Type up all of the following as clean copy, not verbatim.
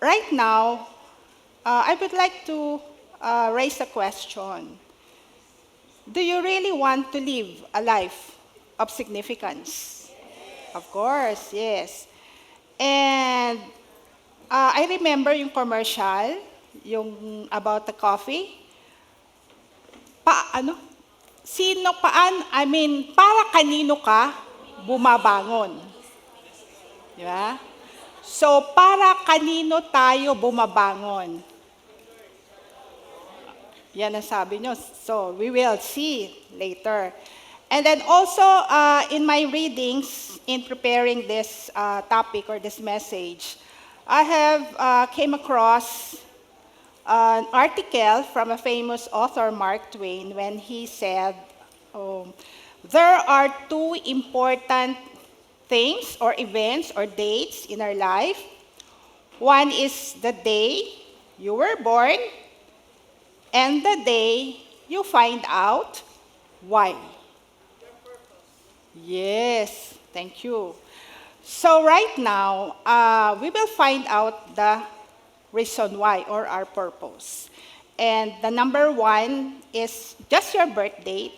right now, I would like to raise a question. Do you really want to live a life of significance? Of course, yes. And I remember yung commercial, yung about the coffee. Para kanino ka bumabangon? Di ba? So, para kanino tayo bumabangon? Yan ang sabi nyo. So, we will see later. And then also, in my readings, in preparing this topic or this message, I have came across an article from a famous author, Mark Twain, when he said, there are two important things or events or dates in our life. One is the day you were born, and the day you find out why. Yes, thank you. So right now, we will find out the reason why or our purpose. And the number one is just your birth date.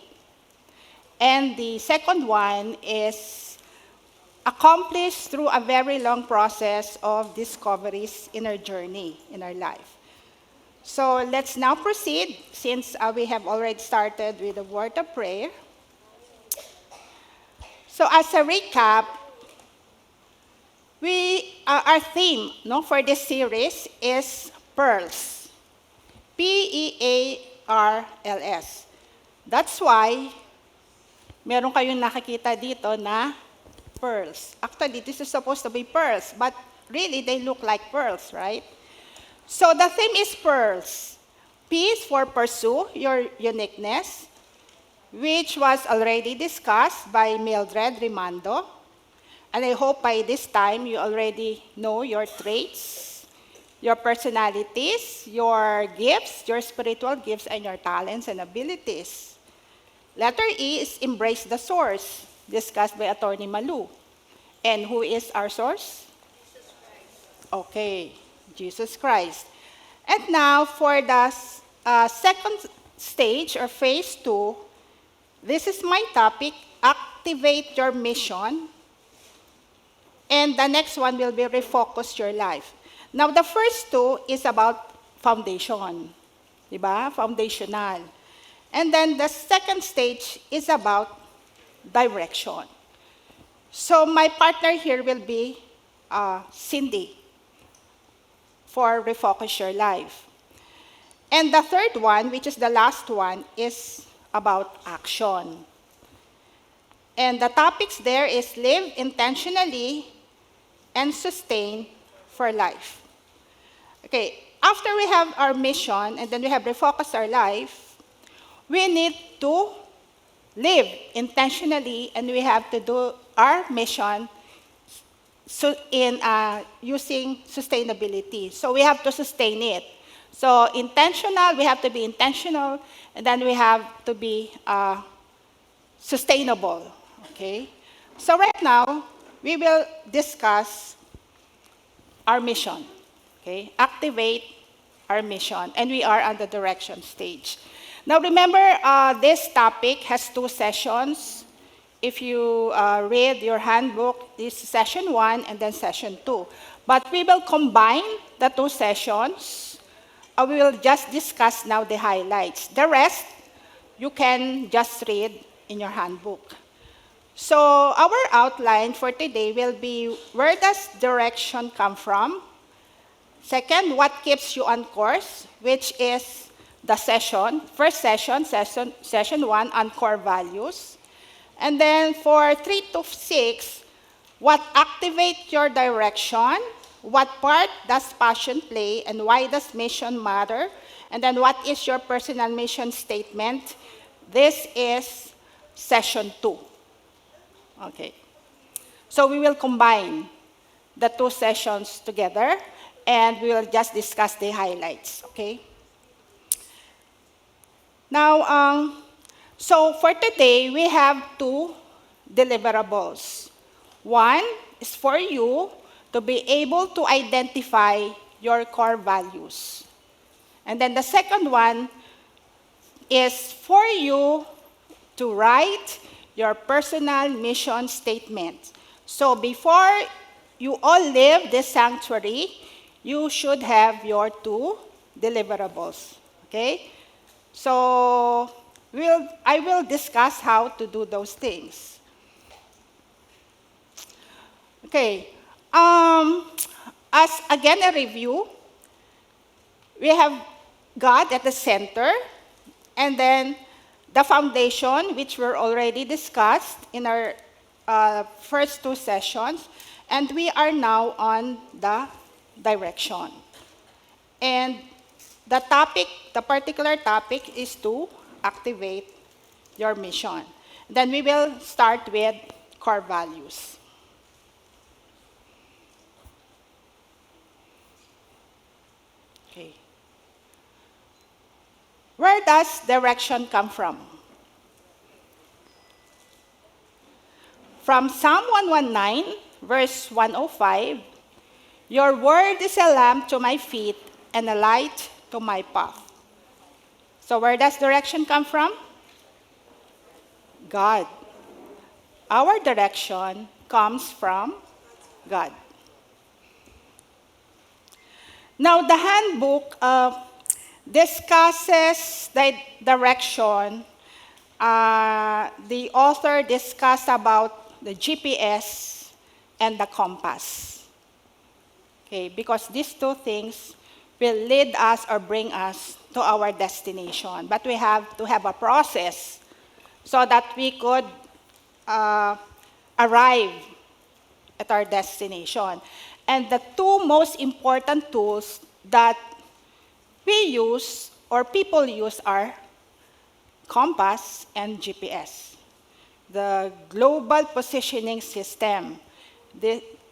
And the second one is accomplished through a very long process of discoveries in our journey, in our life. So let's now proceed, since we have already started with the word of prayer. So as a recap, our theme for this series is pearls. Pearls. That's why meron kayong nakikita dito na pearls. Actually, this is supposed to be pearls, but really they look like pearls, right? So the theme is pearls. P is for pursue your uniqueness, which was already discussed by Mildred Rimando. And I hope by this time you already know your traits, your personalities, your gifts, your spiritual gifts, and your talents and abilities. Letter E is embrace the source, discussed by Attorney Malu. And who is our source? Okay, Jesus Christ. And now for the second stage or phase 2, this is my topic, activate your mission. And the next one will be refocus your life. Now the first two is about foundation, diba? Foundational. And then the second stage is about direction. So my partner here will be Cindy for refocus your life. And the third one, which is the last one, is about action. And the topics there is live intentionally and sustain for life. Okay, after we have our mission and then we have refocus our life, we need to live intentionally, and we have to do our mission in using sustainability. So we have to sustain it. So intentional, we have to be intentional, and then we have to be sustainable. Okay? So right now, we will discuss our mission. Okay? Activate our mission, and we are on the direction stage. Now remember, this topic has 2 sessions. If you read your handbook, this is session 1 and then session 2. But we will combine the 2 sessions. We will just discuss now the highlights. The rest, you can just read in your handbook. So our outline for today will be, where does direction come from? Second, what keeps you on course, which is the first session 1 on core values. And then for 3 to 6, what activates your direction, what part does passion play, and why does mission matter, and then what is your personal mission statement. This is session 2. Okay. So we will combine the 2 sessions together, and we will just discuss the highlights, okay? Now, so for today, we have 2 deliverables. One is for you to be able to identify your core values. And then the second one is for you to write your personal mission statement. So before you all leave this sanctuary, you should have your 2 deliverables. Okay? So I will discuss how to do those things. Okay. As again a review, we have God at the center, and then the foundation, which were already discussed in our first 2 sessions, and we are now on the direction. And the particular topic is to activate your mission. Then we will start with core values. Okay. Where does direction come from? From Psalm 119, verse 105, your word is a lamp to my feet and a light to my path. So where does direction come from? God. Our direction comes from God. Now, the handbook discusses the direction. The author discussed about the GPS and the compass. Okay, because these 2 things will lead us or bring us to our destination. But we have to have a process so that we could arrive at our destination. And the 2 most important tools that we use or people use are compass and GPS. The global positioning system.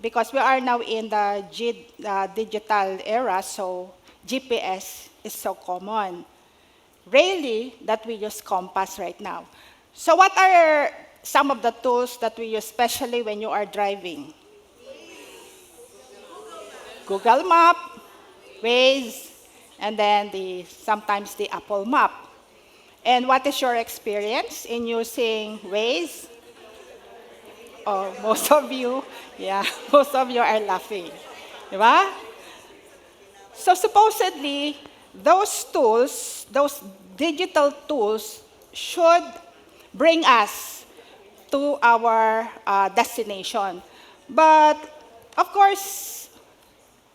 Because we are now in the digital era, so GPS is so common. Rarely that we use compass right now. So what are some of the tools that we use, especially when you are driving? Google Map, Waze, and then sometimes the Apple Map. And what is your experience in using Waze? Oh, most of you are laughing. Diba? So supposedly, those tools, those digital tools, should bring us to our destination. But, of course,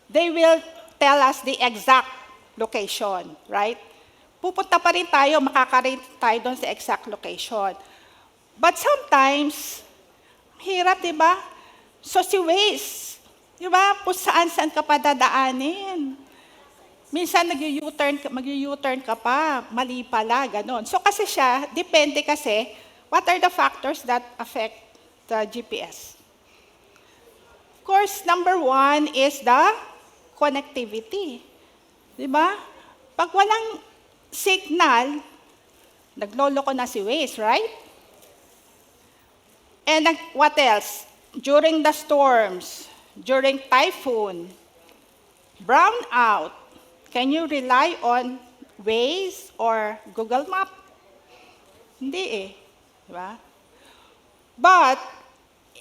they will tell us the exact location, right? Pupunta pa rin tayo, makakarating tayo doon sa exact location. But sometimes, hirap, di ba? So si Waze, di ba? Kung saan-saan ka pa dadaanin. Minsan mag-u-turn ka pa, mali pala, ganon. So kasi siya, depende kasi, what are the factors that affect the GPS? Of course, number 1 is the connectivity. Di ba? Pag walang signal, nagloloko na si Waze, right? And what else? During the storms, during typhoon, brownout, can you rely on Waze or Google Map? Hindi eh. Diba? But,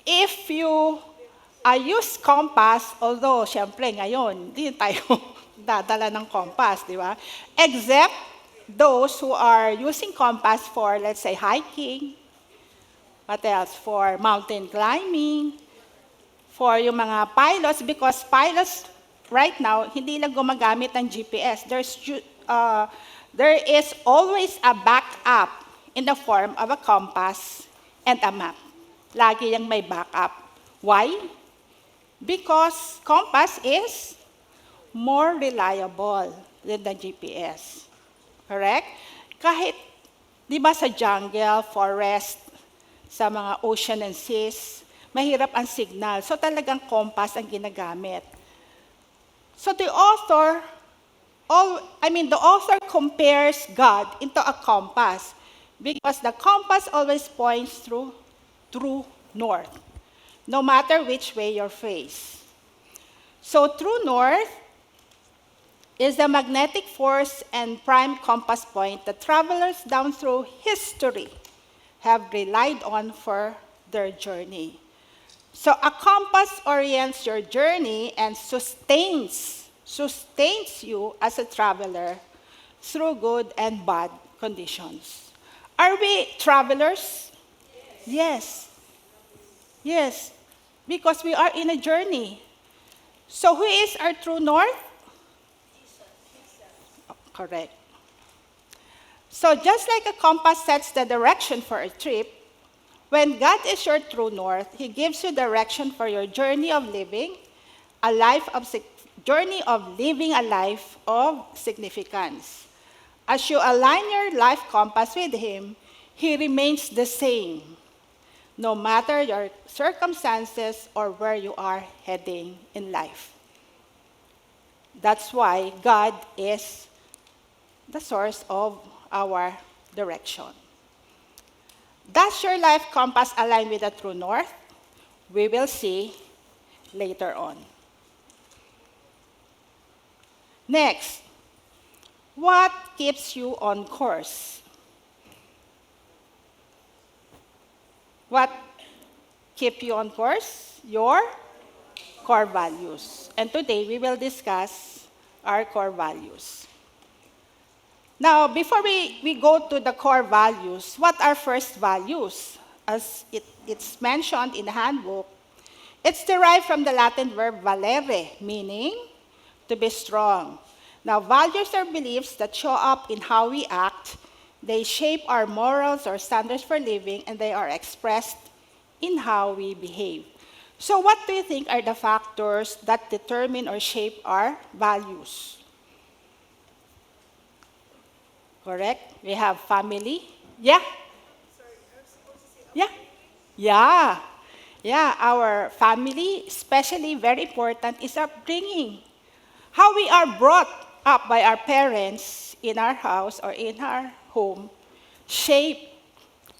if you use compass, although, syempre, ngayon, hindi tayo dadala ng compass, di ba? Except those who are using compass for, let's say, hiking, what else? For mountain climbing, for yung mga pilots, because pilots right now, hindi lang gumagamit ng GPS. There is always a backup in the form of a compass and a map. Lagi yung may backup. Why? Because compass is more reliable than the GPS. Correct? Kahit, di ba sa jungle, forest, sa mga ocean and seas, mahirap ang signal. So talagang compass ang ginagamit. So the author compares God into a compass because the compass always points through true north, no matter which way you face. So true north is the magnetic force and prime compass point that travelers down through history have relied on for their journey. So a compass orients your journey and sustains you as a traveler through good and bad conditions. Are we travelers? Yes. Yes. Because we are in a journey. So who is our true north? Correct. So just like a compass sets the direction for a trip, when God is your true north, He gives you direction for your journey of living a life of significance. As you align your life compass with Him, He remains the same, no matter your circumstances or where you are heading in life. That's why God is the source of our direction. Does your life compass align with the true north? We will see later on. Next, what keeps you on course? What keeps you on course? Your core values. And today we will discuss our core values. Now, before we go to the core values, what are first values? As it's mentioned in the handbook, it's derived from the Latin verb valere, meaning to be strong. Now, values are beliefs that show up in how we act. They shape our morals or standards for living, and they are expressed in how we behave. So what do you think are the factors that determine or shape our values? Correct? We have family. Yeah? Yeah? Yeah. Yeah, our family, especially very important, is upbringing. How we are brought up by our parents in our house or in our home shape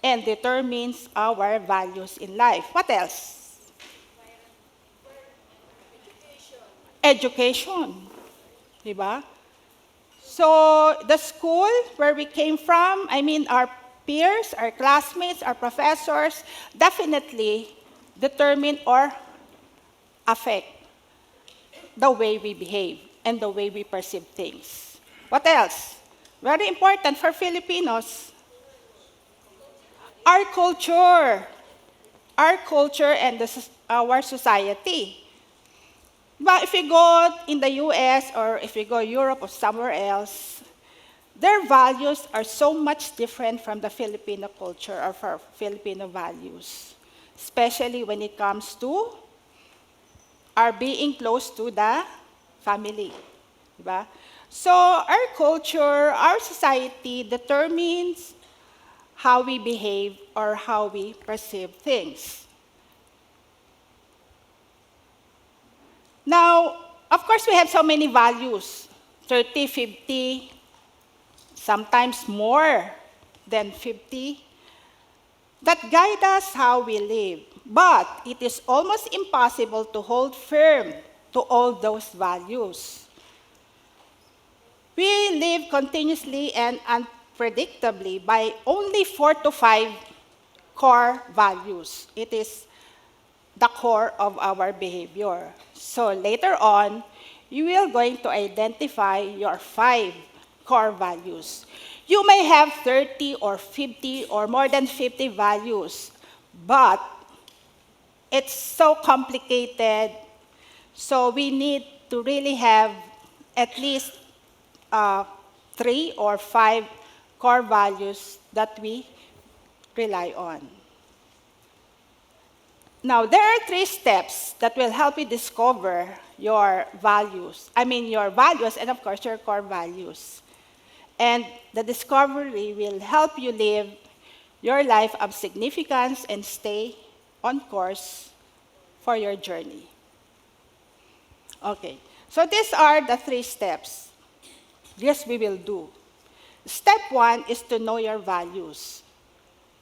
and determines our values in life. What else? Education. Diba? So the school where we came from, our peers, our classmates, our professors, definitely determine or affect the way we behave and the way we perceive things. What else? Very important for Filipinos. Our culture. Our culture and our society. But if you go in the US or if you go Europe or somewhere else, their values are so much different from the Filipino culture or for Filipino values, especially when it comes to our being close to the family. Diba? So our culture, our society determines how we behave or how we perceive things. Now, of course, we have so many values, 30, 50, sometimes more than 50, that guide us how we live. But it is almost impossible to hold firm to all those values. We live continuously and unpredictably by only 4 to 5 core values. It is the core of our behavior. So later on, you will going to identify your 5 core values. You may have 30 or 50 or more than 50 values, but it's so complicated. So we need to really have at least 3 or 5 core values that we rely on. Now, there are 3 steps that will help you discover your values. Your values and, of course, your core values. And the discovery will help you live your life of significance and stay on course for your journey. Okay, so these are the 3 steps. Yes, we will do. Step 1 is to know your values.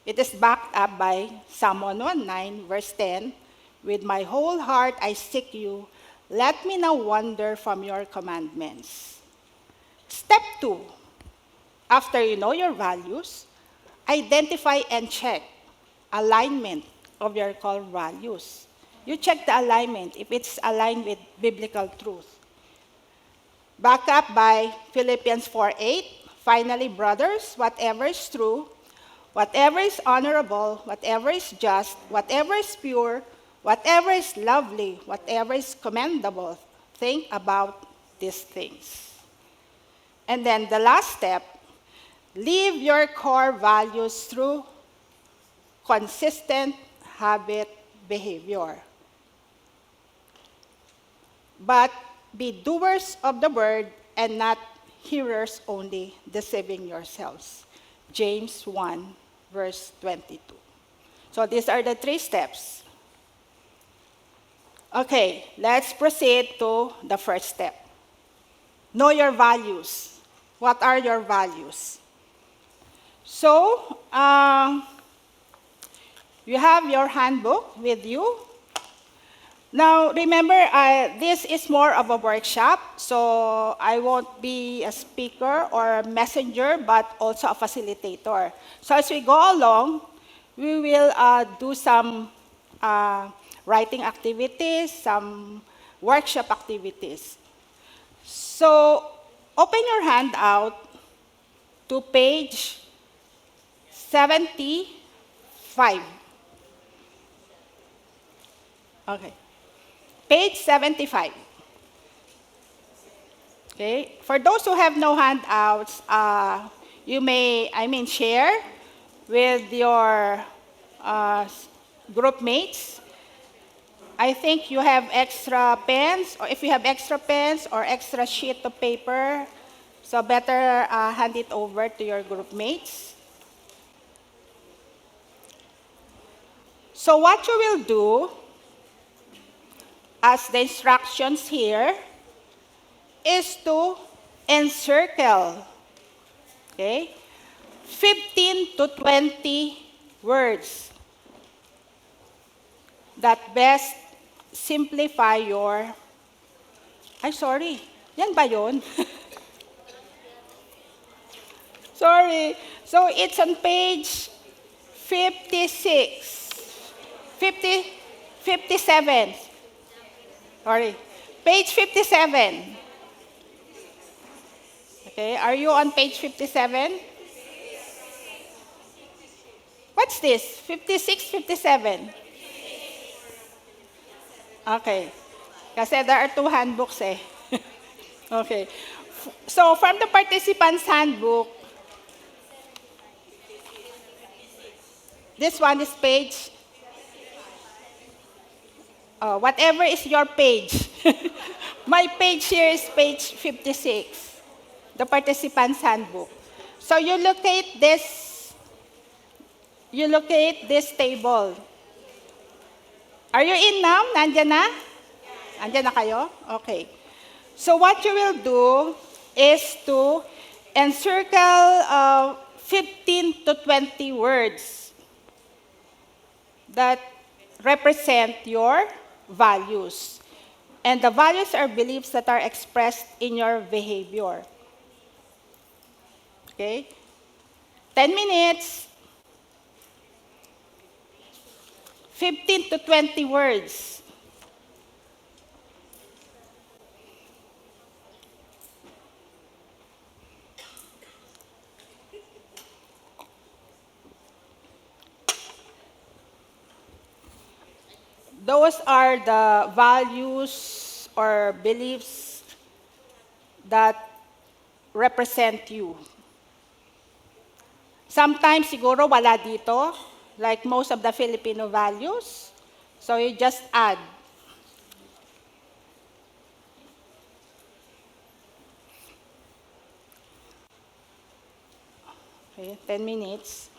It is backed up by Psalm 119, verse 10. With my whole heart I seek you. Let me now wander from your commandments. Step 2, after you know your values, identify and check alignment of your core values. You check the alignment, if it's aligned with biblical truth. Back up by Philippians 4:8. Finally, brothers, whatever is true, whatever is honorable, whatever is just, whatever is pure, whatever is lovely, whatever is commendable, think about these things. And then the last step, live your core values through consistent habit behavior. But be doers of the word and not hearers only, deceiving yourselves. James 1, verse 22. So these are the 3 steps. Okay, let's proceed to the first step. Know your values. What are your values? So, you have your handbook with you. Now, remember, this is more of a workshop, so I won't be a speaker or a messenger, but also a facilitator. So as we go along, we will do some writing activities, some workshop activities. So, open your handout to page 75. Okay. Page 75. Okay. For those who have no handouts, you may, share with your group mates. I think you have extra pens, or if you have extra pens or extra sheet of paper, so better hand it over to your group mates. So what you will do, as the instructions here, is to encircle, okay, 15 to 20 words that best simplify your, yan ba yun? Sorry. So it's on page 57. Sorry. Page 57. Okay, are you on page 57? What's this? 56, 57? Okay. Kasi there are 2 handbooks eh. Okay. So from the participants' handbook, this one is page, whatever is your page. My page here is page 56, the participants' handbook. So you locate this table. Are you in now? Nandiyan na? Nandiyan na kayo? Okay. So what you will do is to encircle 15 to 20 words that represent your values. And the values are beliefs that are expressed in your behavior. Okay? 10 minutes, 15 to 20 words. Those are the values or beliefs that represent you. Sometimes siguro wala dito, like most of the Filipino values. So you just add. Okay, 10 minutes.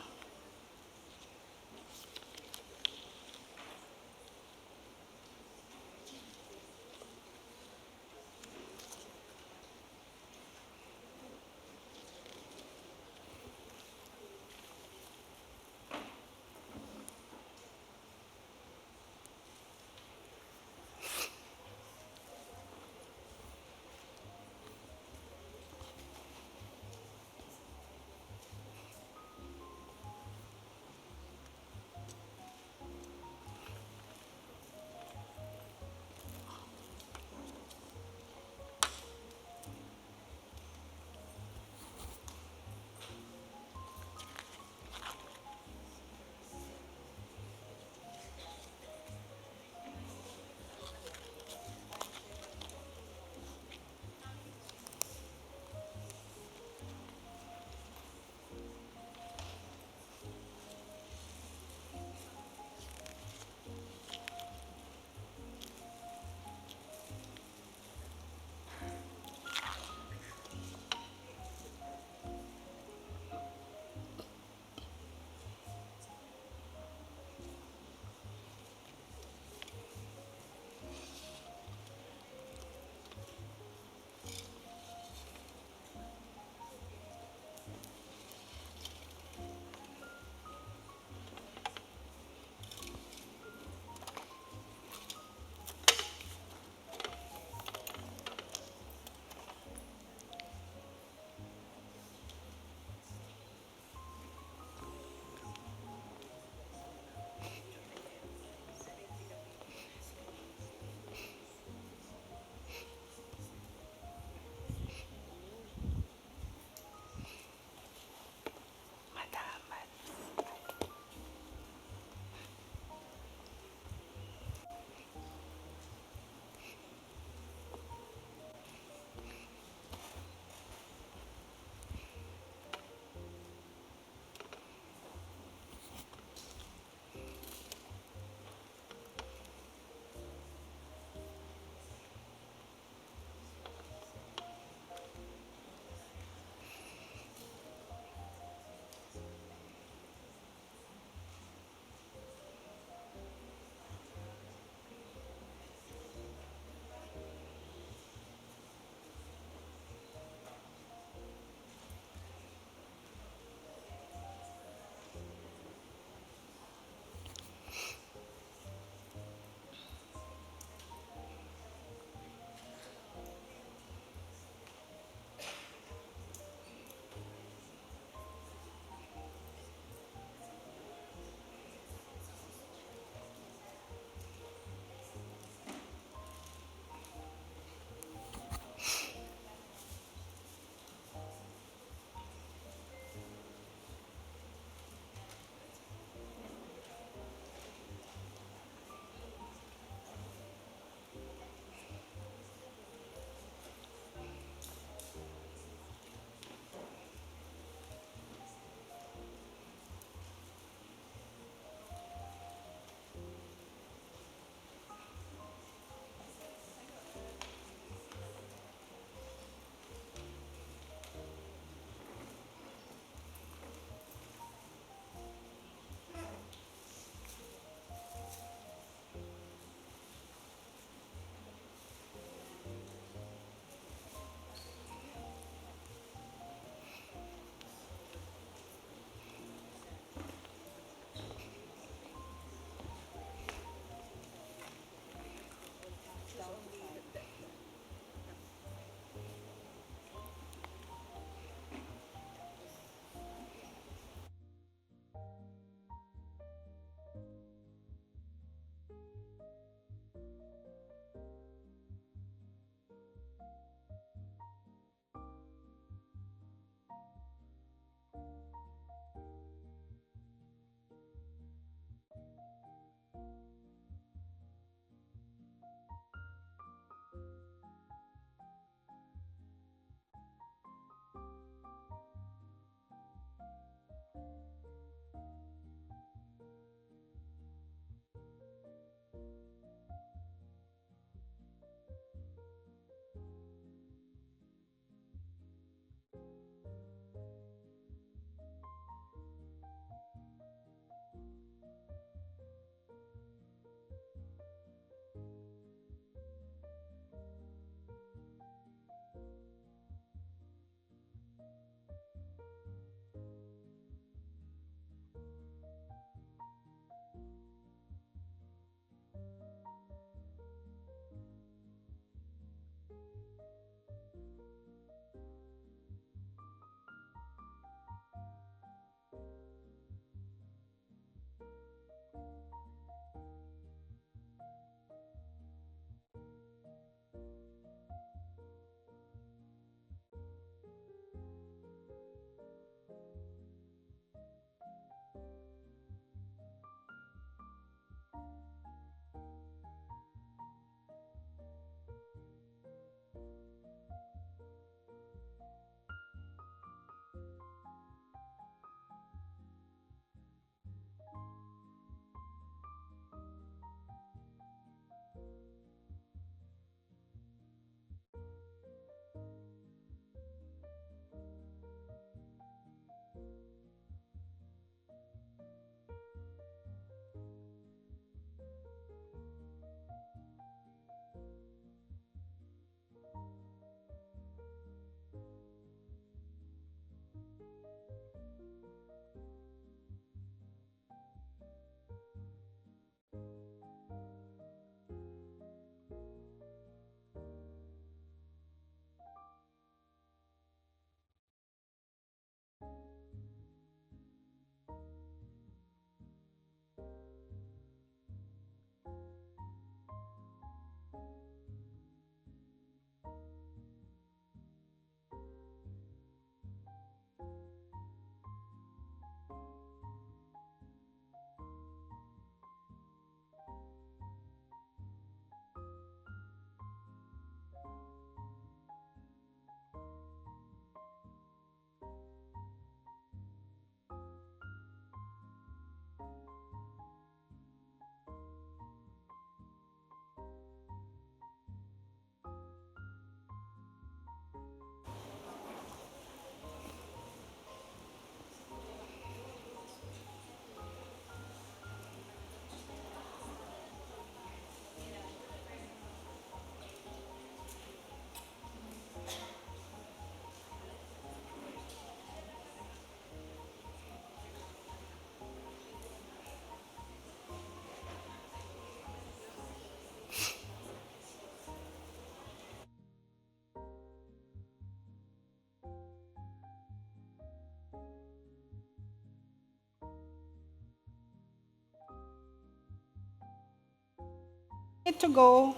to go.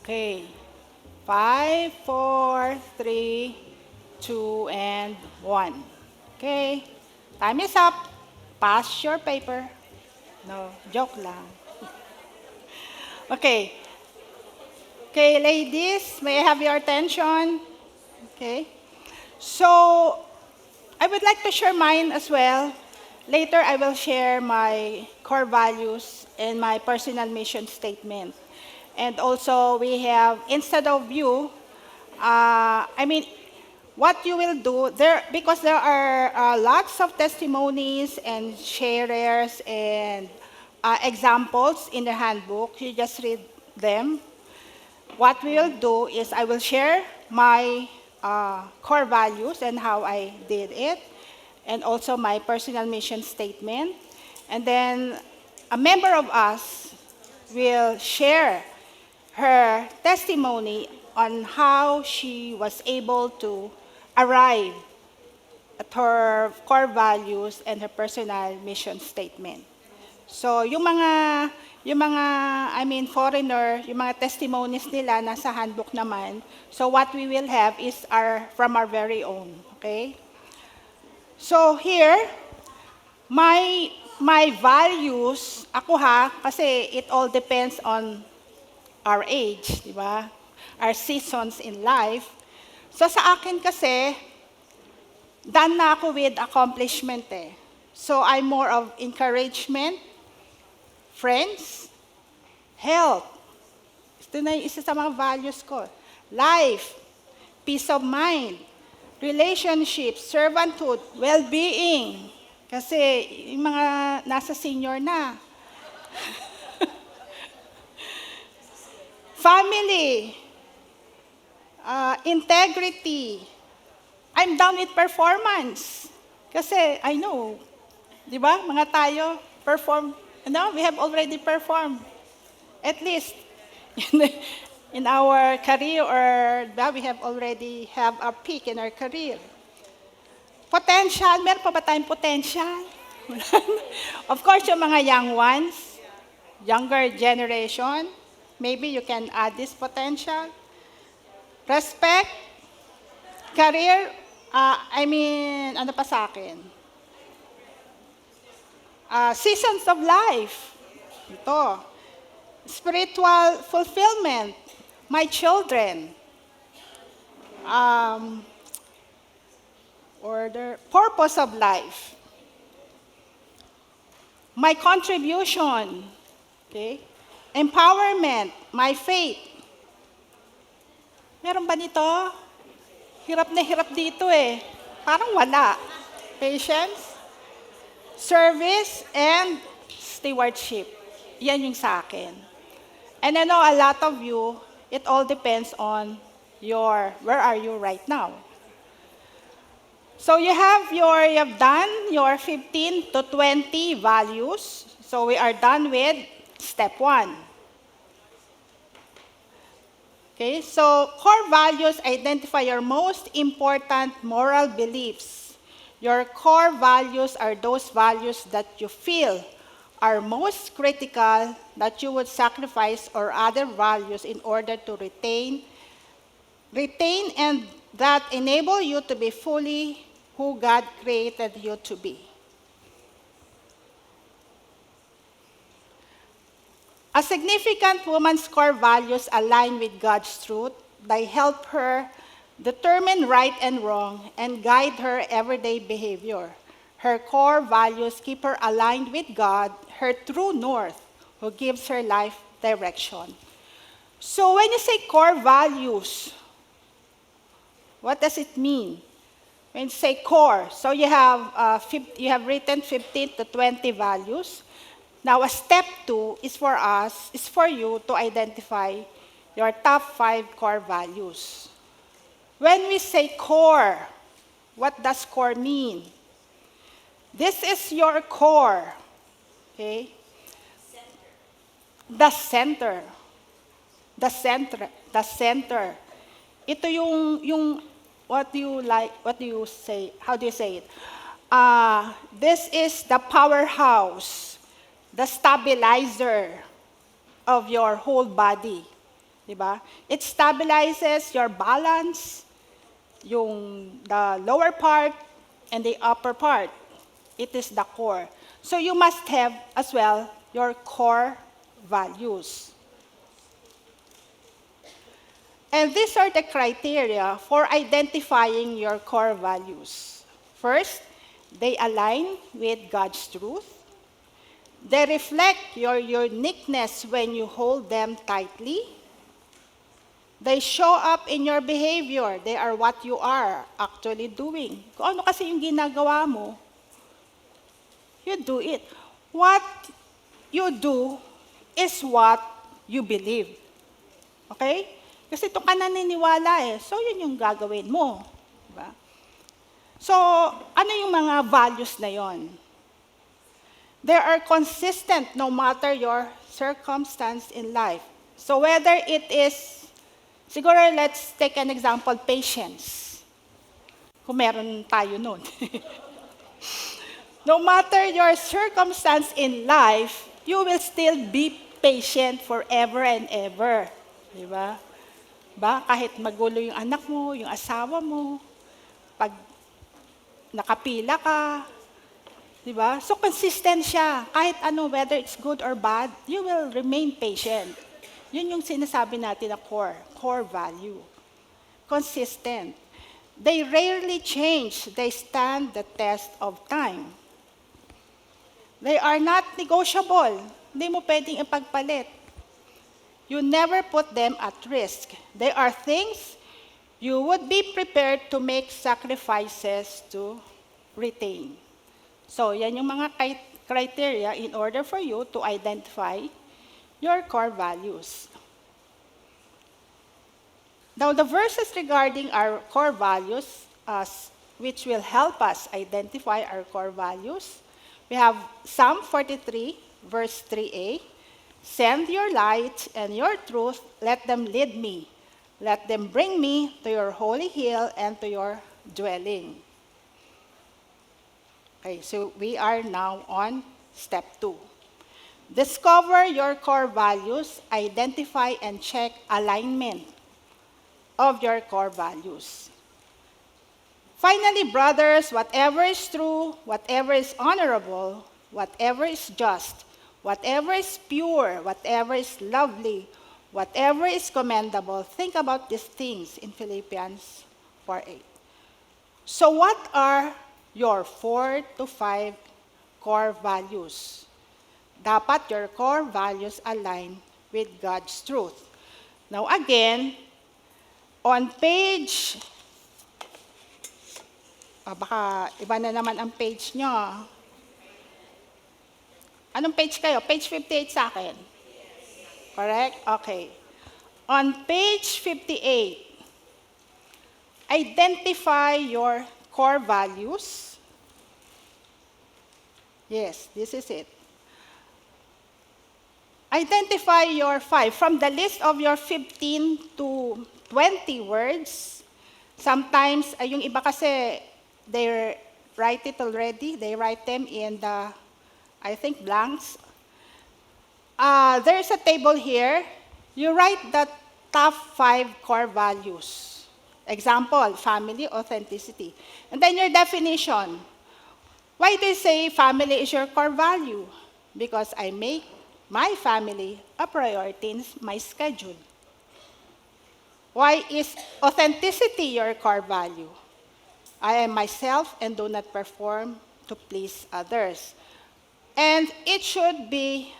Okay. 5, 4, 3, 2, and 1. Okay. Time is up. Pass your paper. No, joke lang. Okay. Okay, ladies, may I have your attention? Okay. So, I would like to share mine as well. Later, I will share my core values and my personal mission statement. And also, we have, instead of you, what you will do, because there are lots of testimonies and sharers and examples in the handbook, you just read them. What we will do is I will share my core values and how I did it, and also my personal mission statement. And then a member of us will share her testimony on how she was able to arrive at her core values and her personal mission statement. So, foreigner, yung mga testimonies nila nasa handbook naman. So, what we will have is from our very own, okay? So, here, my values, ako kasi it all depends on our age, di ba? Our seasons in life. So, sa akin kasi, done na ako with accomplishment eh. So, I'm more of encouragement, friends, health. Ito na yung isa sa mga values ko. Life, peace of mind, relationships, servanthood, well-being. Kasi yung mga nasa senior na. Family, integrity. I'm done with performance. Kasi I know, di ba, mga tayo perform. We have already performed. At least in our career, or we have already have a peak in our career. Potential, meron pa ba tayong potential? Of course, yung mga young ones, younger generation, maybe you can add this potential. Respect, career, ano pa sa akin? Seasons of life. Ito. Spiritual fulfillment. My children. Purpose of life. My contribution. Okay? Empowerment. My faith. Meron ba nito? Hirap na hirap dito eh. Parang wala. Patience. Service and stewardship. Yan yung sa akin. And I know a lot of you, it all depends on where are you right now. So you have done your 15 to 20 values. So we are done with step 1. Okay, so core values identify your most important moral beliefs. Your core values are those values that you feel are most critical, that you would sacrifice or other values in order to retain and that enable you to be fully who God created you to be. A significant woman's core values align with God's truth. They help her determine right and wrong and guide her everyday behavior. Her core values keep her aligned with God, her true north, who gives her life direction. So when you say core values, what does it mean? When you say core, so you have written 15 to 20 values. Now, a step 2 is for you to identify your top 5 core values. When we say core, what does core mean? This is your core, okay? The center. Ito yung what do you say? How do you say it? This is the powerhouse, the stabilizer of your whole body. Diba? It stabilizes your balance, the lower part and the upper part. It is the core. So you must have as well your core values. And these are the criteria for identifying your core values. First, they align with God's truth. They reflect your uniqueness when you hold them tightly. They show up in your behavior. They are what you are actually doing. Kung ano kasi yung ginagawa mo, you do it. What you do is what you believe. Okay? Kasi ito ka naniniwala so yun yung gagawin mo. Diba? So, ano yung mga values na yon? They are consistent no matter your circumstance in life. So whether it is, siguro let's take an example, patience. Kung meron tayo nun. No matter your circumstance in life, you will still be patient forever and ever. Diba? Kahit magulo yung anak mo, yung asawa mo, pag nakapila ka, diba? So consistent siya. Kahit ano, whether it's good or bad, you will remain patient. Yun yung sinasabi natin na core value. Consistent. They rarely change. They stand the test of time. They are not negotiable. Hindi mo pwedeng ipagpalit. You never put them at risk. They are things you would be prepared to make sacrifices to retain. So, yan yung mga criteria in order for you to identify your core values. Now, the verses regarding our core values, which will help us identify our core values, we have Psalm 43, verse 3a. Send your light and your truth, let them lead me. Let them bring me to your holy hill and to your dwelling. Okay, so we are now on step 2. Discover your core values, identify and check alignment of your core values. Finally, brothers, whatever is true, whatever is honorable, whatever is just, whatever is pure, whatever is lovely, whatever is commendable, think about these things in Philippians 4:8. So what are your 4 to 5 core values? Dapat your core values align with God's truth. Now again, on page, baka iba na naman ang page nyo. Anong page kayo? Page 58 sa akin. Correct? Okay. On page 58, identify your core values. Yes, this is it. Identify your 5. From the list of your 15 to 20 words, sometimes, yung iba kasi, they're write it already. They write them in the, I think, blanks. There's a table here. You write the top 5 core values. Example, family, authenticity. And then your definition. Why do you say family is your core value? Because I make my family a priority in my schedule. Why is authenticity your core value? I am myself and do not perform to please others. And it should be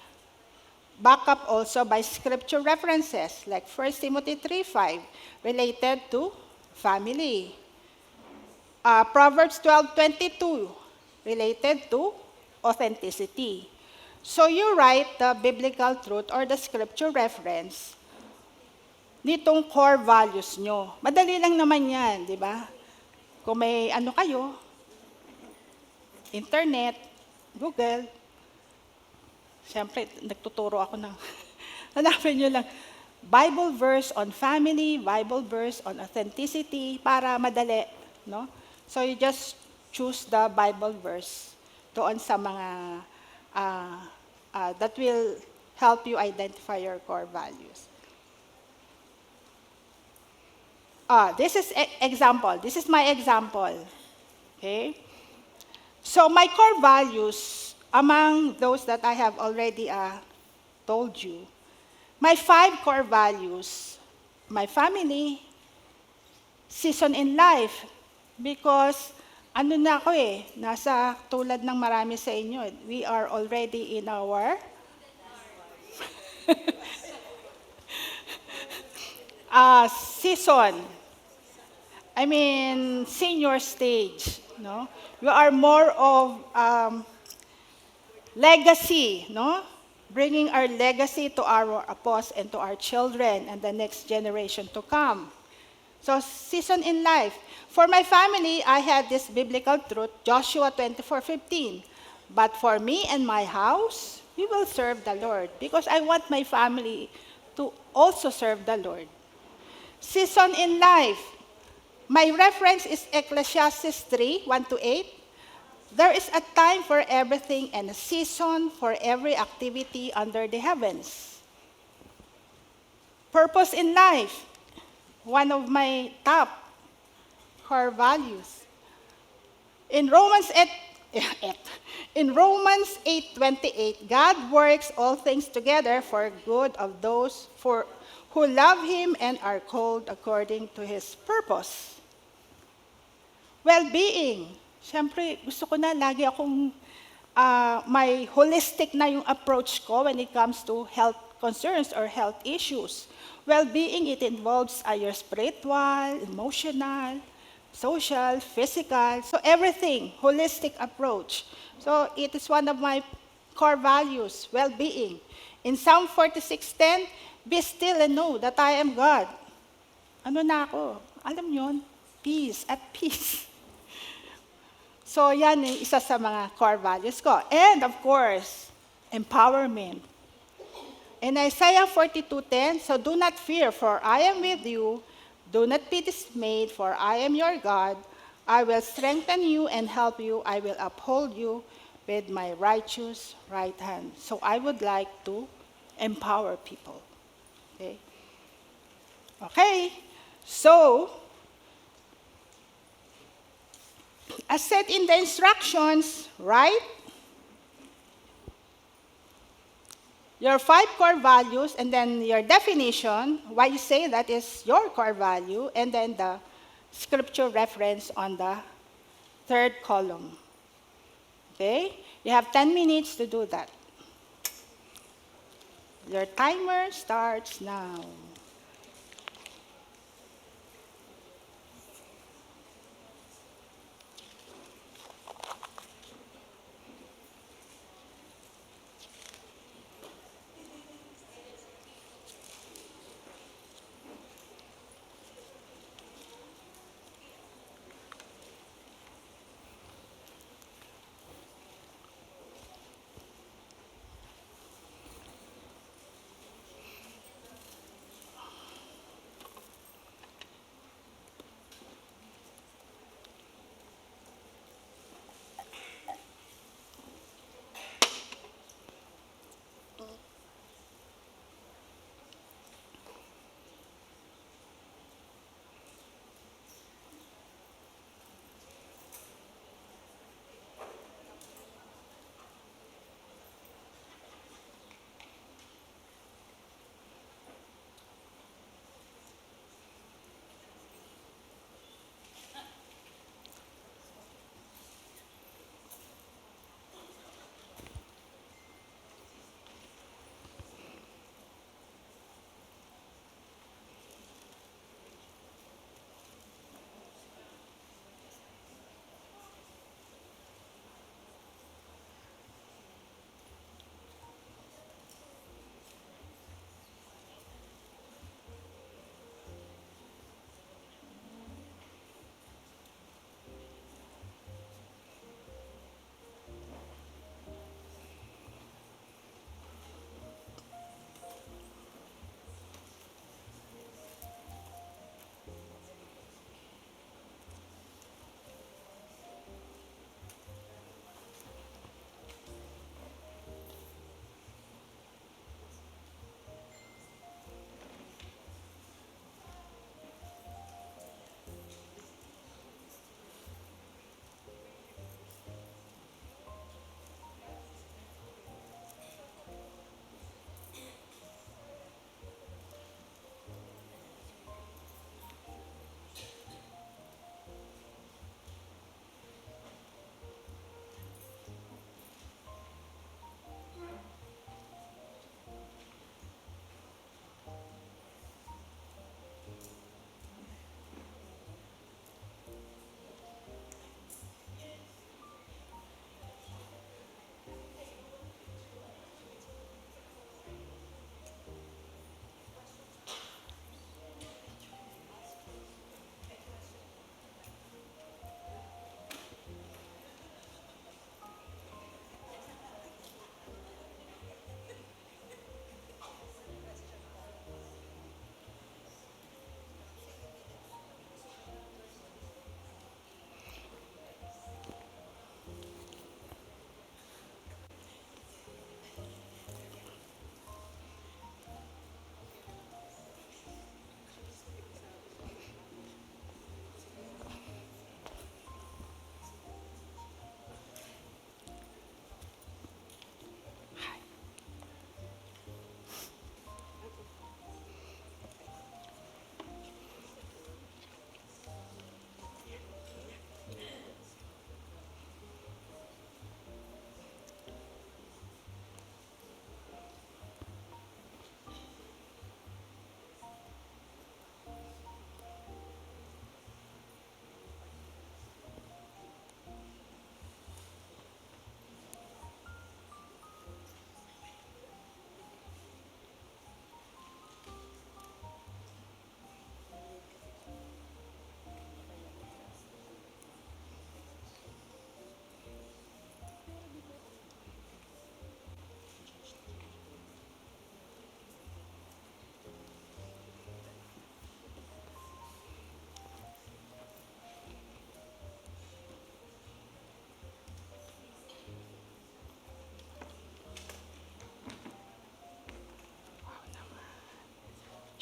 backed up also by scripture references, like 1 Timothy 3:5, related to family. Proverbs 12:22, related to authenticity. So you write the biblical truth or the scripture reference nitong core values nyo. Madali lang naman yan, di ba? Kung may ano kayo, internet, Google, siyempre, nagtuturo ako ng, hanapin nyo lang, Bible verse on family, Bible verse on authenticity, para madali, no? So you just choose the Bible verse doon sa mga that will help you identify your core values. This is example. This is my example. Okay? So my core values, among those that I have already told you, my 5 core values, my family, season in life, because ano na ako nasa tulad ng marami sa inyo, we are already in our season. I mean, senior stage, no? You are more of legacy, no? Bringing our legacy to our apostles and to our children and the next generation to come. So, season in life. For my family, I had this biblical truth, Joshua 24:15. But for me and my house, we will serve the Lord, because I want my family to also serve the Lord. Season in life. My reference is Ecclesiastes 3:1-8. There is a time for everything and a season for every activity under the heavens. Purpose in life. One of my top core values. In Romans 8:28, God works all things together for good of those who love Him and are called according to His purpose. Well-being. Siyempre, gusto ko na lagi akong may holistic na yung approach ko when it comes to health concerns or health issues. Well-being, it involves your spiritual, emotional, social, physical, so everything, holistic approach. So it is one of my core values, well-being. In Psalm 46:10, be still and know that I am God. Ano na ako? Alam yun, peace, at peace. So yan isa sa mga core values ko. And of course, empowerment. In Isaiah 42:10, so do not fear, for I am with you. Do not be dismayed, for I am your God. I will strengthen you and help you. I will uphold you with my righteous right hand. So I would like to empower people. Okay. So, as said in the instructions, right? Your 5 core values, and then your definition, why you say that is your core value, and then the scripture reference on the 3rd column. Okay? You have 10 minutes to do that. Your timer starts now.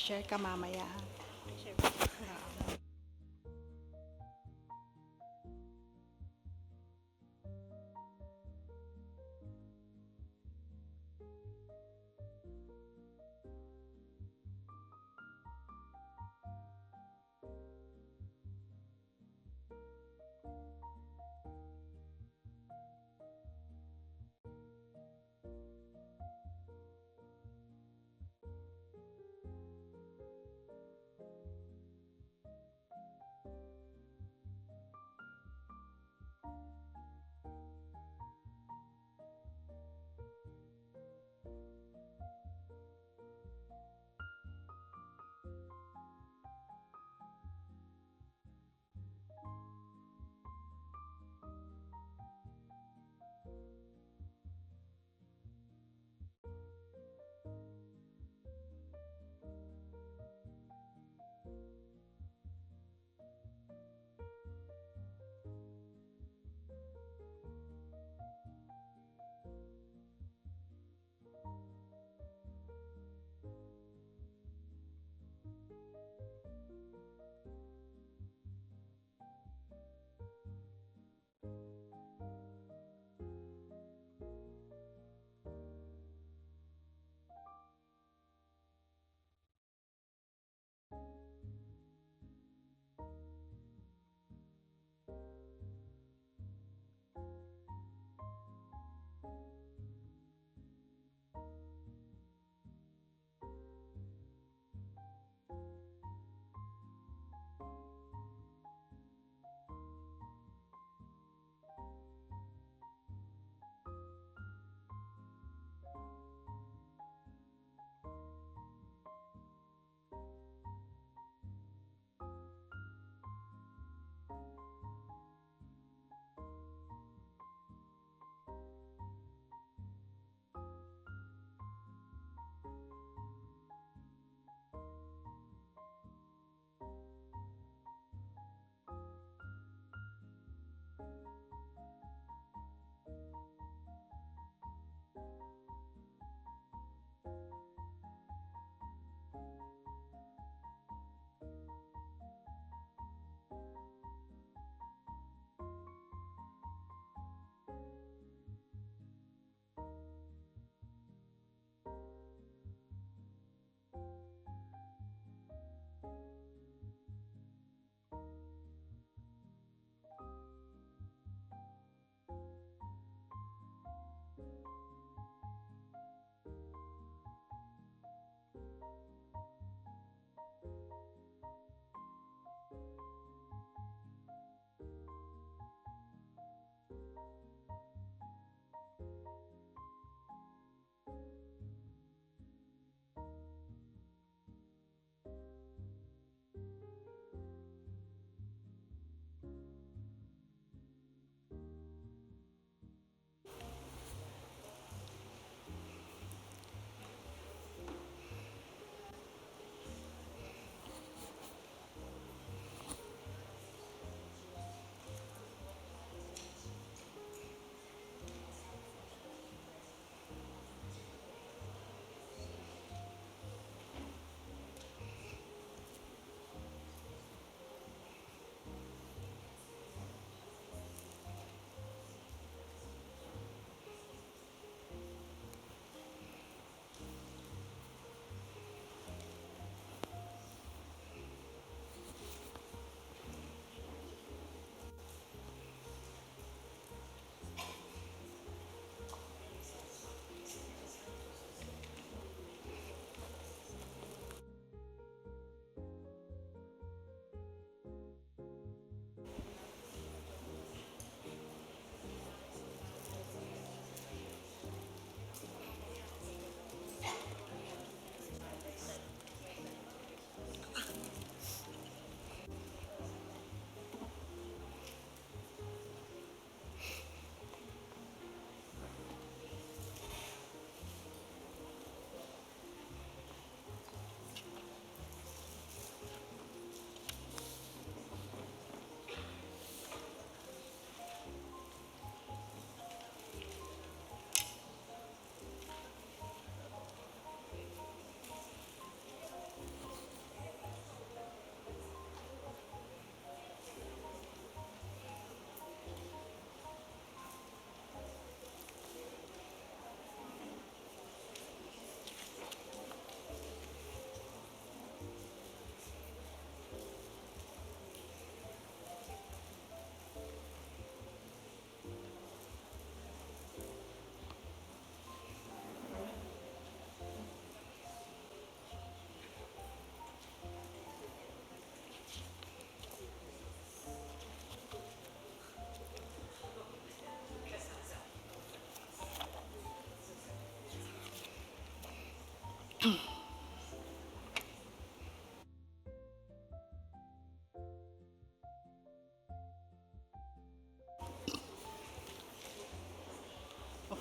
Share ka mamaya.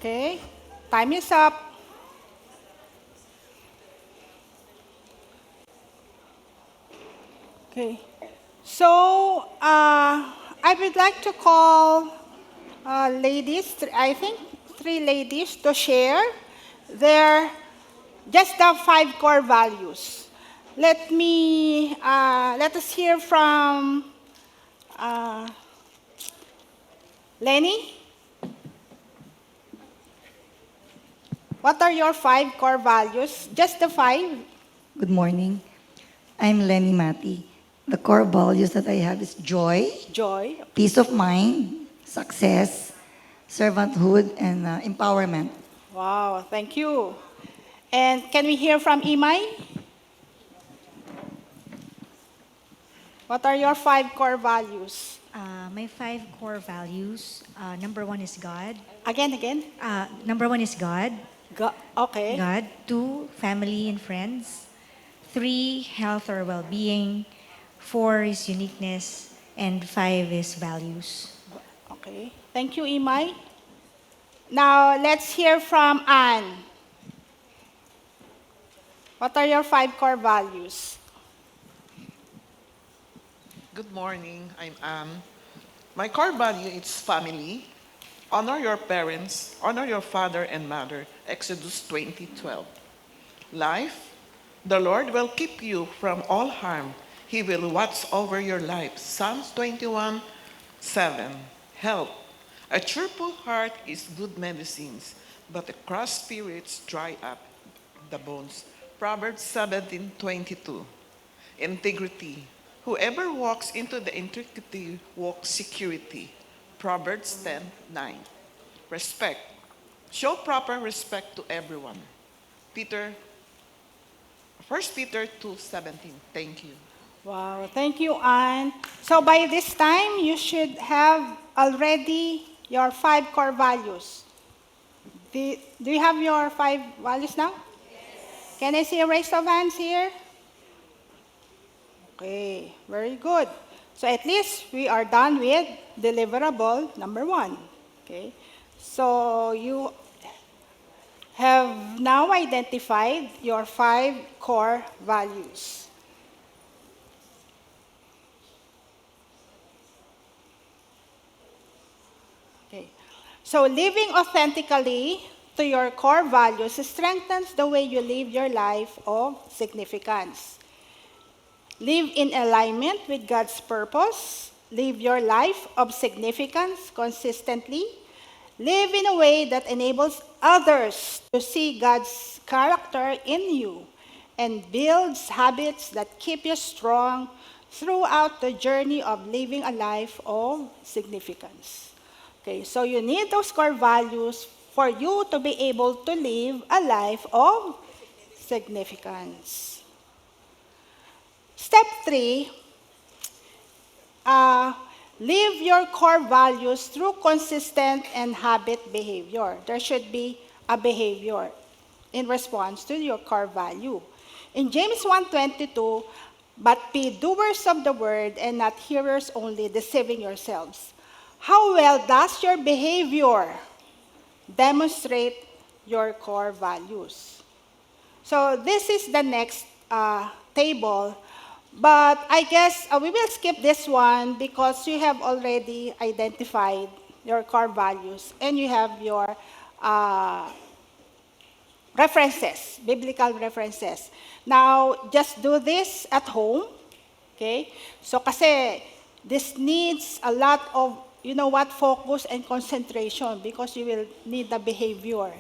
Okay, time is up. Okay, so I would like to call ladies, I think three ladies, to share their just the five core values. Let us hear from uh, Lenny. What are your five core values? Just the five? Good morning. I'm Lenny Mati. The core values that I have is joy, Joy. peace of mind, success, servanthood, and empowerment. Wow, thank you. And can we hear from Imai? What are your five core values? My five core values. Number one is God. Again. Number one is God. Okay. God. Two, family and friends. Three, health or well-being. Four is uniqueness. And five is values. Okay. Thank you, Imai. Now, let's hear from Anne. What are your five core values? Good morning, I'm Anne. My core value is family. Honor your parents, honor your father and mother, Exodus 20:12. Life, the Lord will keep you from all harm. He will watch over your life, Psalms 21:7. Health, a cheerful heart is good medicines, but the crushed spirits dry up the bones, Proverbs 17:22. Integrity. Whoever walks into the integrity walks security. Proverbs 10:9. Respect. Show proper respect to everyone. Peter, 1 Peter 2:17. Thank you. Wow, thank you, Anne. So by this time, you should have already your five core values. Do you have your five values now? Yes. Can I see a raise of hands here? Okay, very good. So at least we are done with deliverable number one. Okay, so you have now identified your five core values. Okay, so living authentically to your core values strengthens the way you live your life of significance. Live in alignment with God's purpose. Live your life of significance consistently. Live in a way that enables others to see God's character in you and builds habits that keep you strong throughout the journey of living a life of significance. Okay, so you need those core values for you to be able to live a life of significance. Step 3, live your core values through consistent and habit behavior. There should be a behavior in response to your core value. In James 1:22, but be doers of the word and not hearers only, deceiving yourselves. How well does your behavior demonstrate your core values? So this is the next table. But I guess we will skip this one because you have already identified your core values and you have your references, biblical references. Now, just do this at home, okay? So kasi this needs a lot of, focus and concentration because you will need the behavior.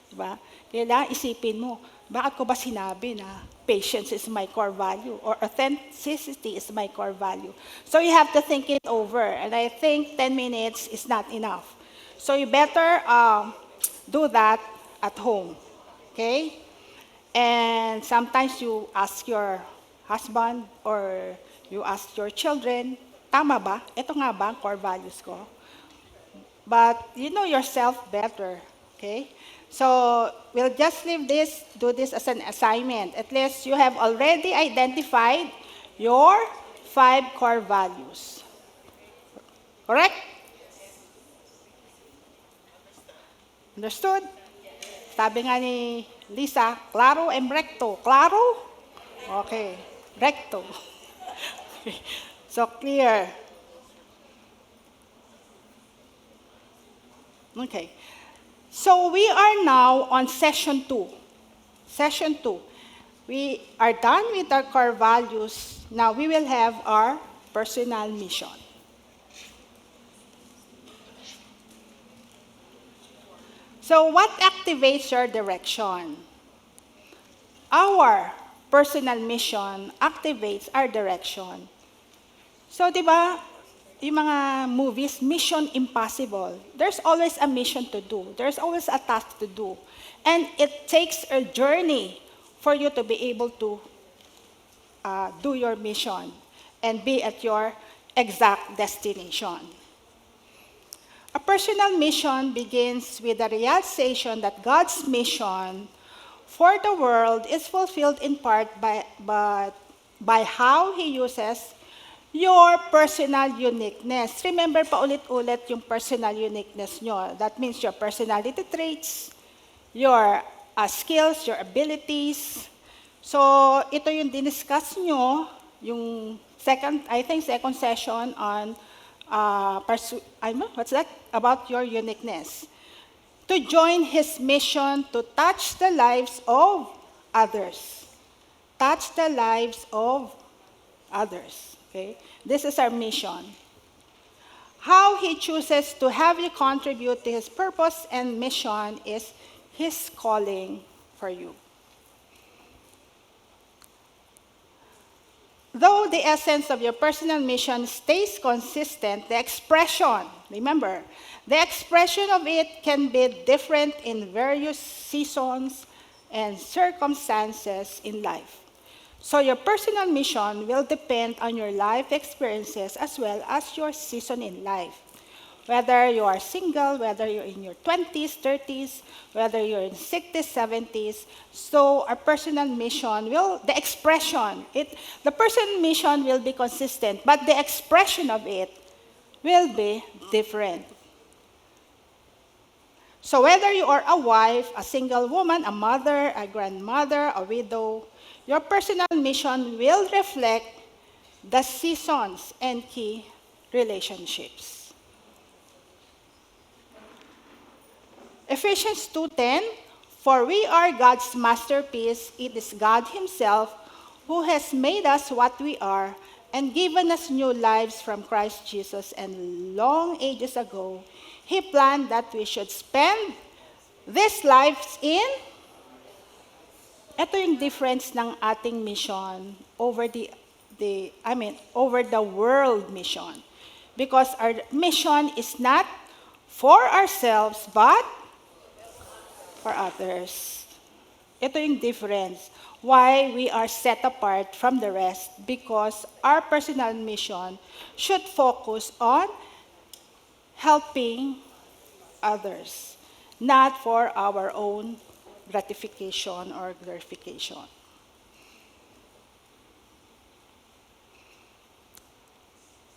Diba? Kailangan isipin mo, bakit ko ba sinabi na patience is my core value or authenticity is my core value? So you have to think it over. And I think 10 minutes is not enough. So you better do that at home. Okay? And sometimes you ask your husband or you ask your children, tama ba? Ito nga ba ang core values ko? But you know yourself better. Okay? So we'll just leave this, do this as an assignment. At least you have already identified your 5 core values. Correct? Understood? Sabi nga ni Lisa, claro and recto. Claro? Okay. Recto. So clear. Okay. So we are now on session 2. Session 2. We are done with our core values. Now we will have our personal mission. So what activates your direction? Our personal mission activates our direction. So, di ba, yung mga movies, Mission Impossible, there's always a mission to do. There's always a task to do. And it takes a journey for you to be able to do your mission and be at your exact destination. A personal mission begins with the realization that God's mission for the world is fulfilled in part by how He uses your personal uniqueness. Remember pa ulit-ulit yung personal uniqueness nyo. That means your personality traits, your skills, your abilities. So, ito yung diniscuss nyo, yung second session on what's that? About your uniqueness. To join His mission to touch the lives of others. Touch the lives of others. Okay? This is our mission. How He chooses to have you contribute to His purpose and mission is His calling for you. Though the essence of your personal mission stays consistent, the expression, remember, the expression of it can be different in various seasons and circumstances in life. So your personal mission will depend on your life experiences as well as your season in life. Whether you are single, whether you're in your 20s, 30s, whether you're in 60s, 70s. So our personal mission the personal mission will be consistent, but the expression of it will be different. So whether you are a wife, a single woman, a mother, a grandmother, a widow, your personal mission will reflect the seasons and key relationships. Ephesians 2:10, for we are God's masterpiece. It is God Himself who has made us what we are and given us new lives from Christ Jesus. And long ages ago, He planned that we should spend these lives in. Ito yung difference ng ating mission over over the world mission. Because our mission is not for ourselves, but for others. Ito yung difference. Why we are set apart from the rest, because our personal mission should focus on helping others, not for our own gratification or glorification.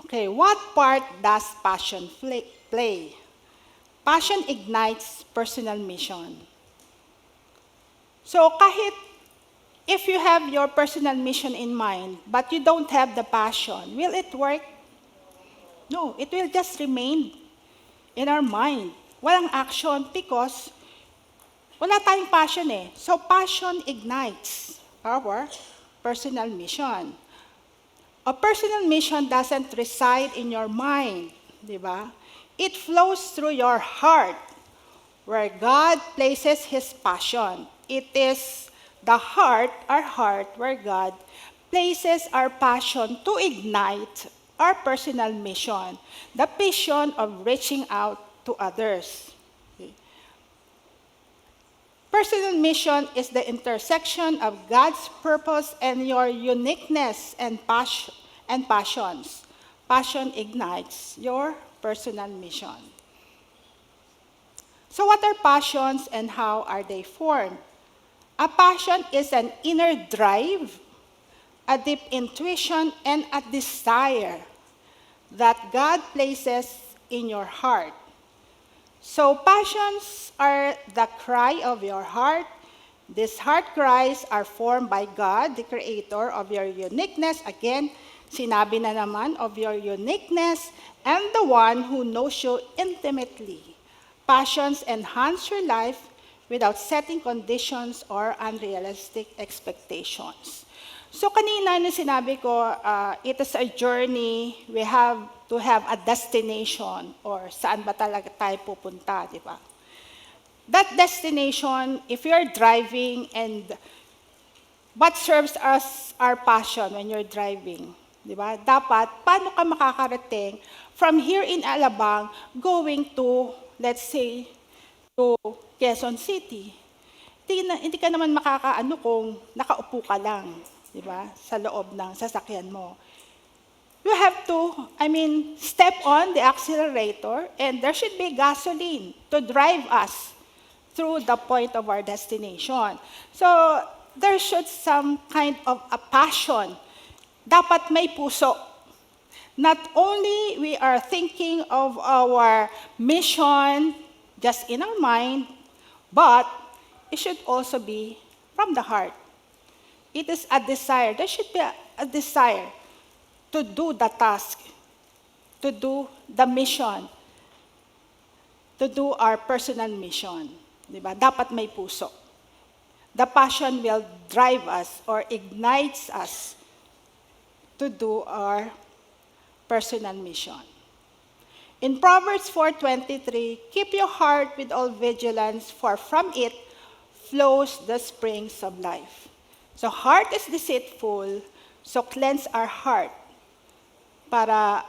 Okay, what part does passion play? Passion ignites personal mission. So kahit if you have your personal mission in mind, but you don't have the passion, will it work? No, it will just remain in our mind. Walang action because wala tayong passion eh. So passion ignites our personal mission. A personal mission doesn't reside in your mind, di ba? It flows through your heart, where God places His passion. It is the heart, our heart, where God places our passion to ignite our personal mission, the vision of reaching out to others. Okay. Personal mission is the intersection of God's purpose and your uniqueness and passions. Passion ignites your personal mission. So what are passions and how are they formed? A passion is an inner drive, a deep intuition, and a desire that God places in your heart. So passions are the cry of your heart. These heart cries are formed by God, the creator of your uniqueness. Again, sinabi na naman of your uniqueness and the one who knows you intimately. Passions enhance your life without setting conditions or unrealistic expectations. So kanina nung sinabi ko, it is a journey, we have to have a destination or saan ba talaga tayo pupunta, di ba? That destination, if you're driving and what serves as our passion when you're driving, di ba? Dapat, paano ka makakarating from here in Alabang going to, let's say, to Quezon City? Hindi ka naman makakaano kung nakaupo ka lang, di ba? Sa loob ng sasakyan mo. You have to, step on the accelerator and there should be gasoline to drive us through the point of our destination. So, there should some kind of a passion. Dapat may puso. Not only we are thinking of our mission just in our mind, but it should also be from the heart. It is a desire. There should be a desire to do the task, to do the mission, to do our personal mission. Diba? Dapat may puso. The passion will drive us or ignites us to do our personal mission. In Proverbs 4:23, keep your heart with all vigilance, for from it flows the springs of life. So heart is deceitful, so cleanse our heart para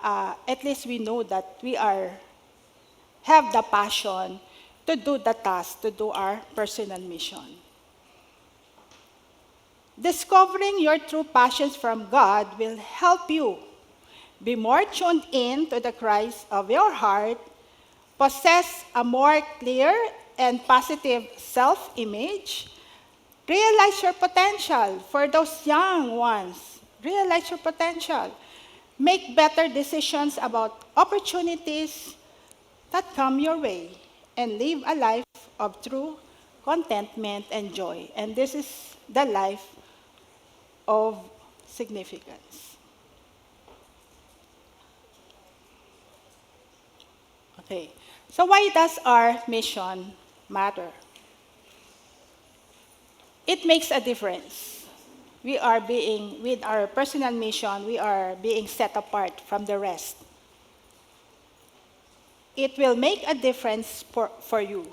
at least we know that we have the passion to do the task, to do our personal mission. Discovering your true passions from God will help you be more tuned in to the cries of your heart, possess a more clear and positive self-image, realize your potential for those young ones. Realize your potential. Make better decisions about opportunities that come your way, and live a life of true contentment and joy. And this is the life of significance. Okay, so why does our mission matter? It makes a difference. With our personal mission, we are being set apart from the rest. It will make a difference for you.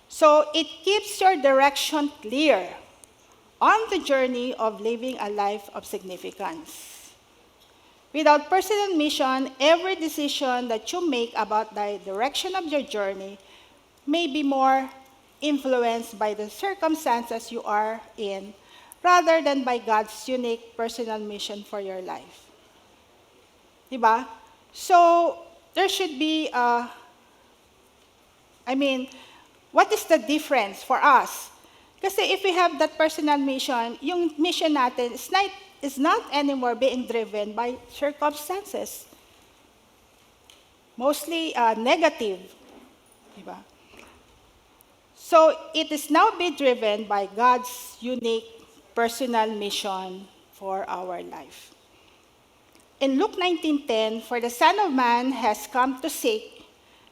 So it keeps your direction clear on the journey of living a life of significance. Without personal mission, every decision that you make about the direction of your journey may be more influenced by the circumstances you are in rather than by God's unique personal mission for your life. Diba? So, there should be, what is the difference for us? Kasi if we have that personal mission, yung mission natin is not anymore being driven by circumstances. Mostly negative. Diba? So it is now be driven by God's unique personal mission for our life. In Luke 19:10, for the Son of Man has come to seek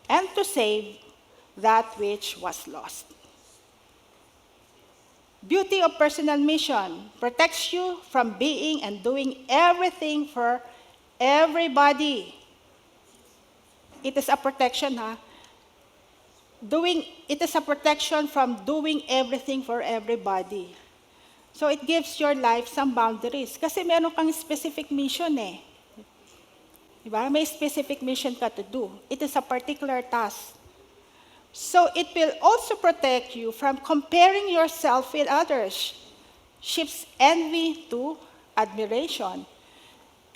and to save that which was lost. Beauty of personal mission protects you from being and doing everything for everybody. It is a protection, It is a protection from doing everything for everybody. So it gives your life some boundaries. Kasi meron kang specific mission Diba? May specific mission ka to do. It is a particular task. So it will also protect you from comparing yourself with others. Shifts envy to admiration.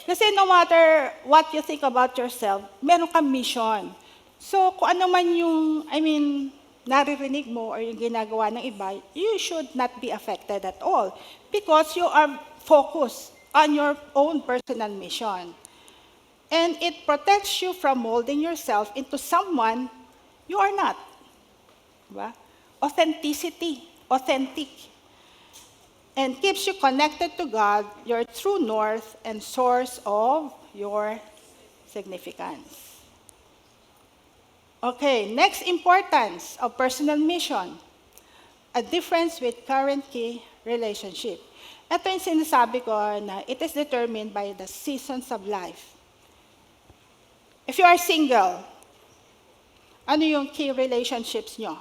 Kasi no matter what you think about yourself, meron kang mission. So kung ano man yung, naririnig mo or yung ginagawa ng iba, you should not be affected at all because you are focused on your own personal mission. And it protects you from molding yourself into someone You are not. Diba? Authenticity, authentic. And keeps you connected to God, your true north and source of your significance. Okay, next importance of personal mission. A difference with current key relationship. Ito yung sinasabi ko na it is determined by the seasons of life. If you are single, ano yung key relationships nyo?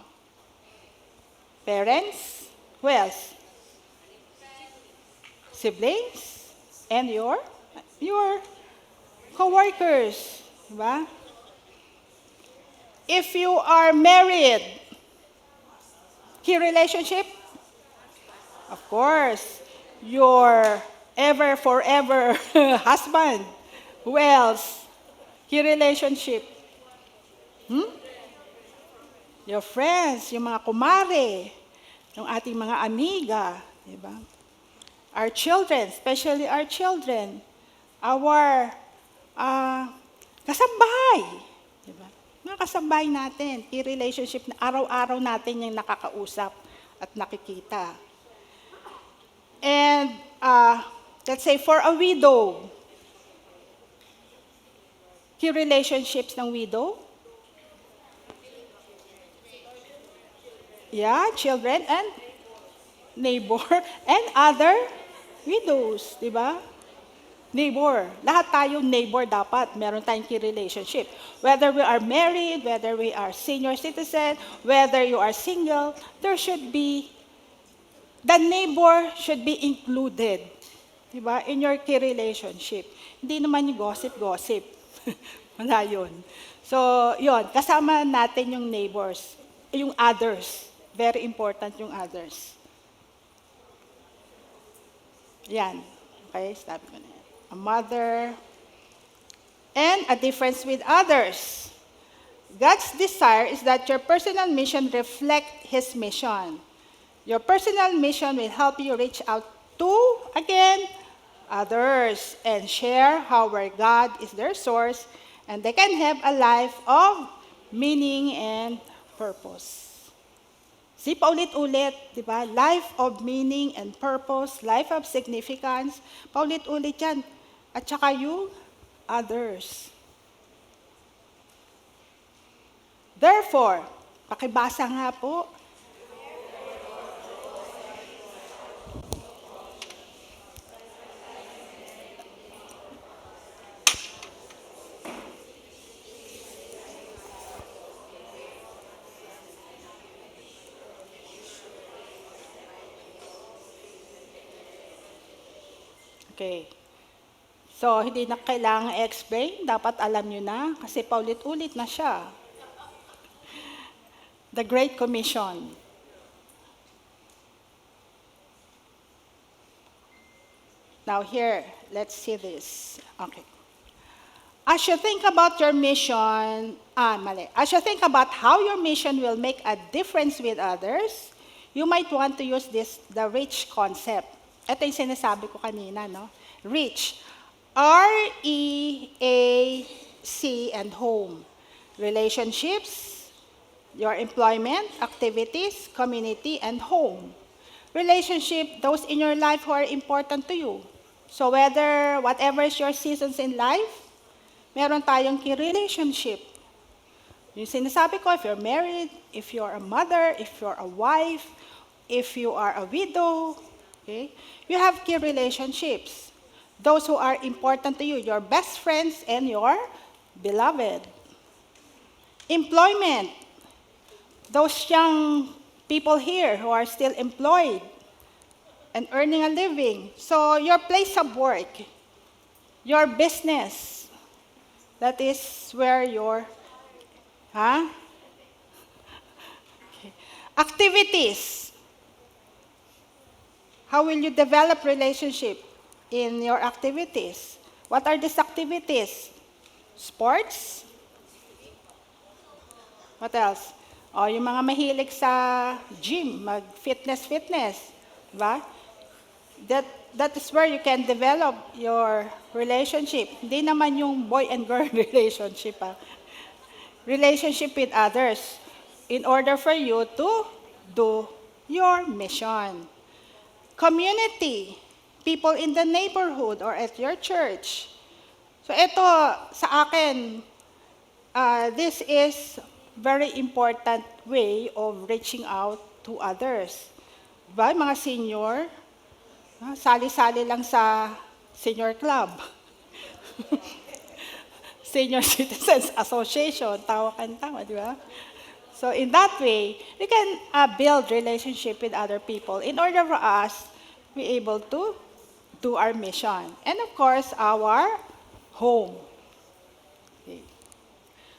Parents? Who else? Siblings? And your co-workers. Diba? If you are married, key relationship? Of course, your ever, forever husband. Who else? Key relationship? Your friends, yung mga kumare, yung ating mga amiga, di ba? Our children, especially our children, our kasambahay, di ba? Mga kasambahay natin, key relationship na araw-araw natin yung nakakausap at nakikita. And let's say for a widow, key relationships ng widow, yeah, children and neighbor and other widows, di ba? Neighbor. Lahat tayong neighbor dapat. Meron tayong key relationship. Whether we are married, whether we are senior citizen, whether you are single, there should be, the neighbor should be included, di ba, in your key relationship. Hindi naman yung gossip-gossip. Wala yun. So, yun, kasama natin yung neighbors, yung others. Very important yung others. Yan. Okay, sabi ko na yan. A mother, and a difference with others. God's desire is that your personal mission reflect His mission. Your personal mission will help you reach out to, again, others and share how where God is their source and they can have a life of meaning and purpose. See, paulit-ulit, di ba? Life of meaning and purpose, life of significance, paulit-ulit yan. At saka yung others. Therefore, pakibasa nga po. Okay. So, hindi na kailangan explain. Dapat alam nyo na kasi paulit-ulit na siya. The Great Commission. Now here, let's see this. Okay. As you think about your mission, As you think about how your mission will make a difference with others, you might want to use the REACH concept. Ito yung sinasabi ko kanina, no? REACH. R-E-A-C and home. Relationships, your employment, activities, community, and home. Relationship, those in your life who are important to you. So whatever is your seasons in life, meron tayong key relationship. Yung sinasabi ko, if you're married, if you're a mother, if you're a wife, if you are a widow, okay, you have key relationships. Those who are important to you, your best friends and your beloved. Employment, those young people here who are still employed and earning a living. So your place of work, your business, that is where your, Okay. Activities. How will you develop relationship in your activities? What are these activities? Sports? What else? Yung mga mahilig sa gym, mag-fitness, diba? That is where you can develop your relationship. Hindi naman yung boy and girl relationship, relationship with others in order for you to do your mission. Community, people in the neighborhood or at your church. So ito sa akin, this is very important way of reaching out to others. Diba, mga senior, sali-sali lang sa senior club. Senior Citizens Association, tawa-tawa, di ba? So in that way, we can build relationship with other people in order for us to be able to do our mission. And of course, our home. Okay.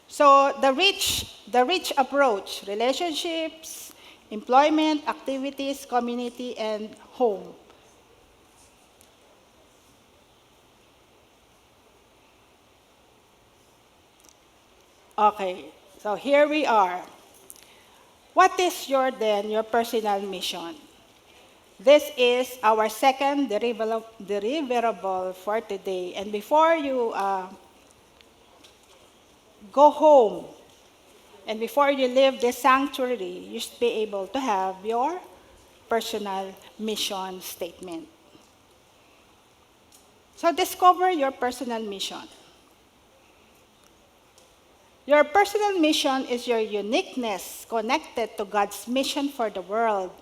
So the rich approach, relationships, employment, activities, community, and home. Okay, so here we are. What is your personal mission? This is our second deliverable for today. And before you go home, and before you leave this sanctuary, you should be able to have your personal mission statement. So discover your personal mission. Your personal mission is your uniqueness connected to God's mission for the world.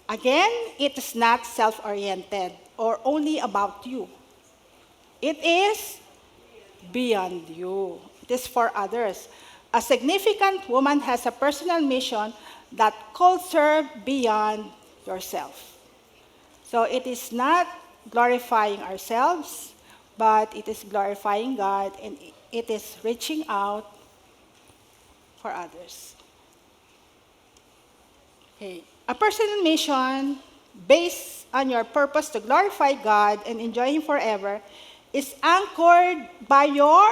Again, it is not self-oriented or only about you. It is beyond you. It is for others. A significant woman has a personal mission that calls her beyond yourself. So it is not glorifying ourselves, but it is glorifying God, and it is reaching out for others. Okay. A personal mission based on your purpose to glorify God and enjoy Him forever is anchored by your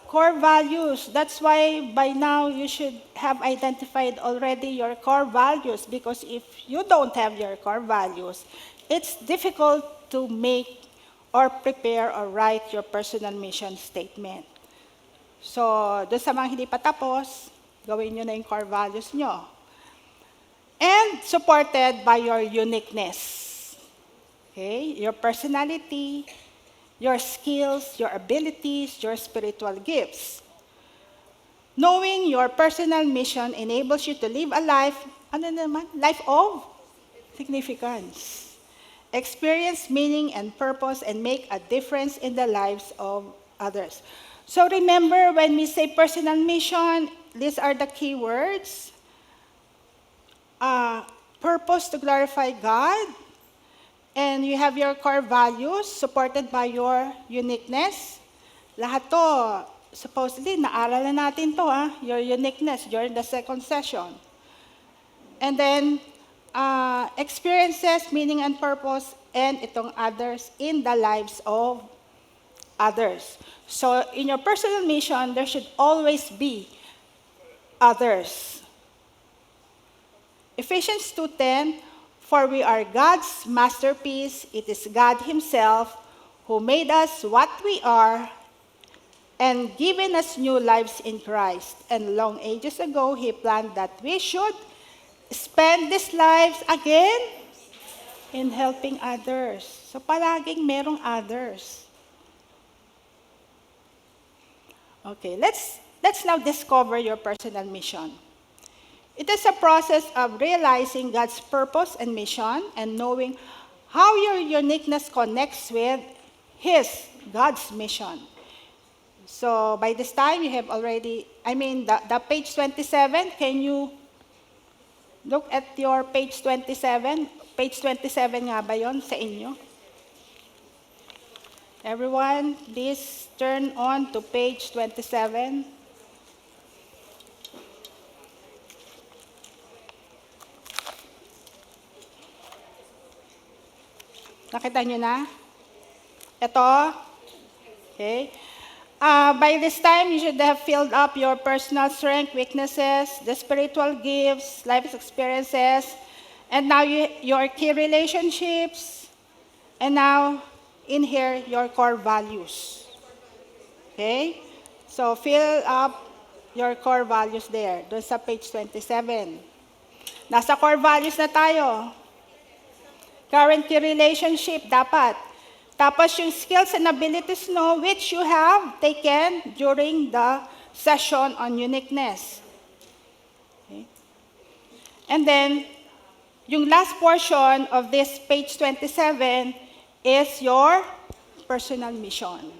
core values. That's why by now you should have identified already your core values, because if you don't have your core values, it's difficult to make or prepare or write your personal mission statement. So, doon sa mga hindi pa tapos, gawin nyo na yung core values nyo. And supported by your uniqueness. Okay? Your personality, your skills, your abilities, your spiritual gifts. Knowing your personal mission enables you to live a life, life of significance. Experience meaning and purpose and make a difference in the lives of others. So remember, when we say personal mission, these are the key words. Purpose to glorify God, and you have your core values supported by your uniqueness. Lahat to, supposedly, naaral na natin to, your uniqueness during the second session. And then, experiences, meaning and purpose, and itong others in the lives of others. So, in your personal mission, there should always be others. Ephesians 2:10, for we are God's masterpiece. It is God Himself who made us what we are and given us new lives in Christ. And long ages ago, He planned that we should spend these lives again in helping others. So palaging merong others. Okay, let's now discover your personal mission. It is a process of realizing God's purpose and mission and knowing how your uniqueness connects with God's mission. So by this time, you have already, the page 27, can you look at your page 27? Page 27 nga ba yon sa inyo? Everyone, please turn on to page 27. Nakita nyo na? Ito. Okay. By this time, you should have filled up your personal strength, weaknesses, the spiritual gifts, life experiences, and now your key relationships, and now in here, your core values. Okay? So fill up your core values there, doon sa page 27. Nasa core values na tayo. Current key relationship, dapat. Tapos yung skills and abilities, no, which you have taken during the session on uniqueness. Okay. And then, yung last portion of this page 27 is your personal mission.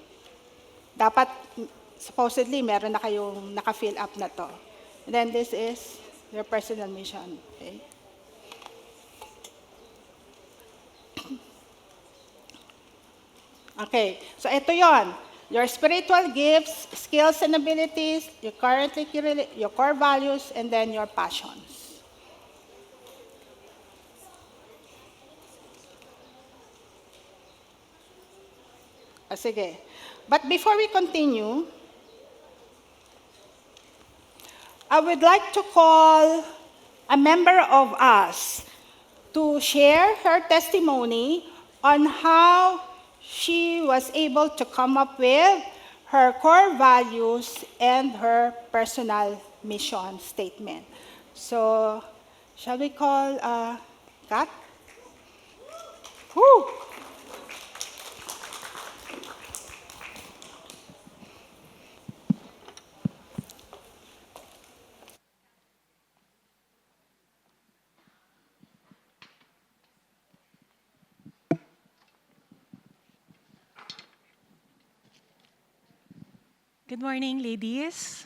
Dapat, supposedly, meron na kayong naka-fill up na to. And then this is your personal mission. Okay? Okay, so ito yon. Your spiritual gifts, skills and abilities, your core values, and then your passions. Sige. But before we continue, I would like to call a member of us to share her testimony on how she was able to come up with her core values and her personal mission statement. So, shall we call Kat? Woo! Good morning, ladies.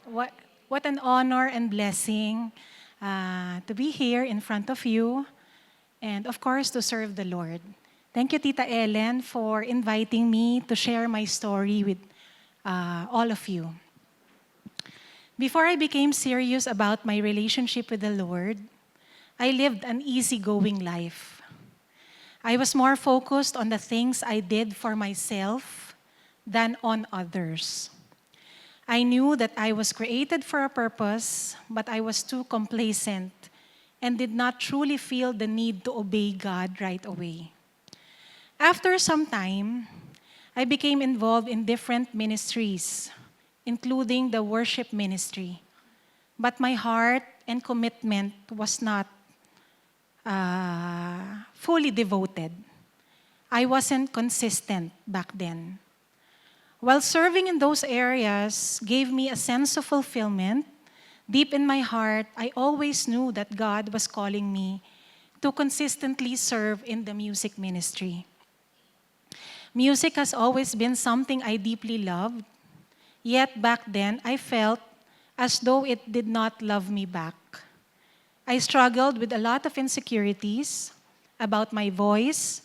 What an honor and blessing to be here in front of you and, of course, to serve the Lord. Thank you, Tita Ellen, for inviting me to share my story with all of you. Before I became serious about my relationship with the Lord, I lived an easygoing life. I was more focused on the things I did for myself than on others. I knew that I was created for a purpose, but I was too complacent and did not truly feel the need to obey God right away. After some time, I became involved in different ministries, including the worship ministry. But my heart and commitment was not fully devoted. I wasn't consistent back then. While serving in those areas gave me a sense of fulfillment, deep in my heart, I always knew that God was calling me to consistently serve in the music ministry. Music has always been something I deeply loved, yet back then I felt as though it did not love me back. I struggled with a lot of insecurities about my voice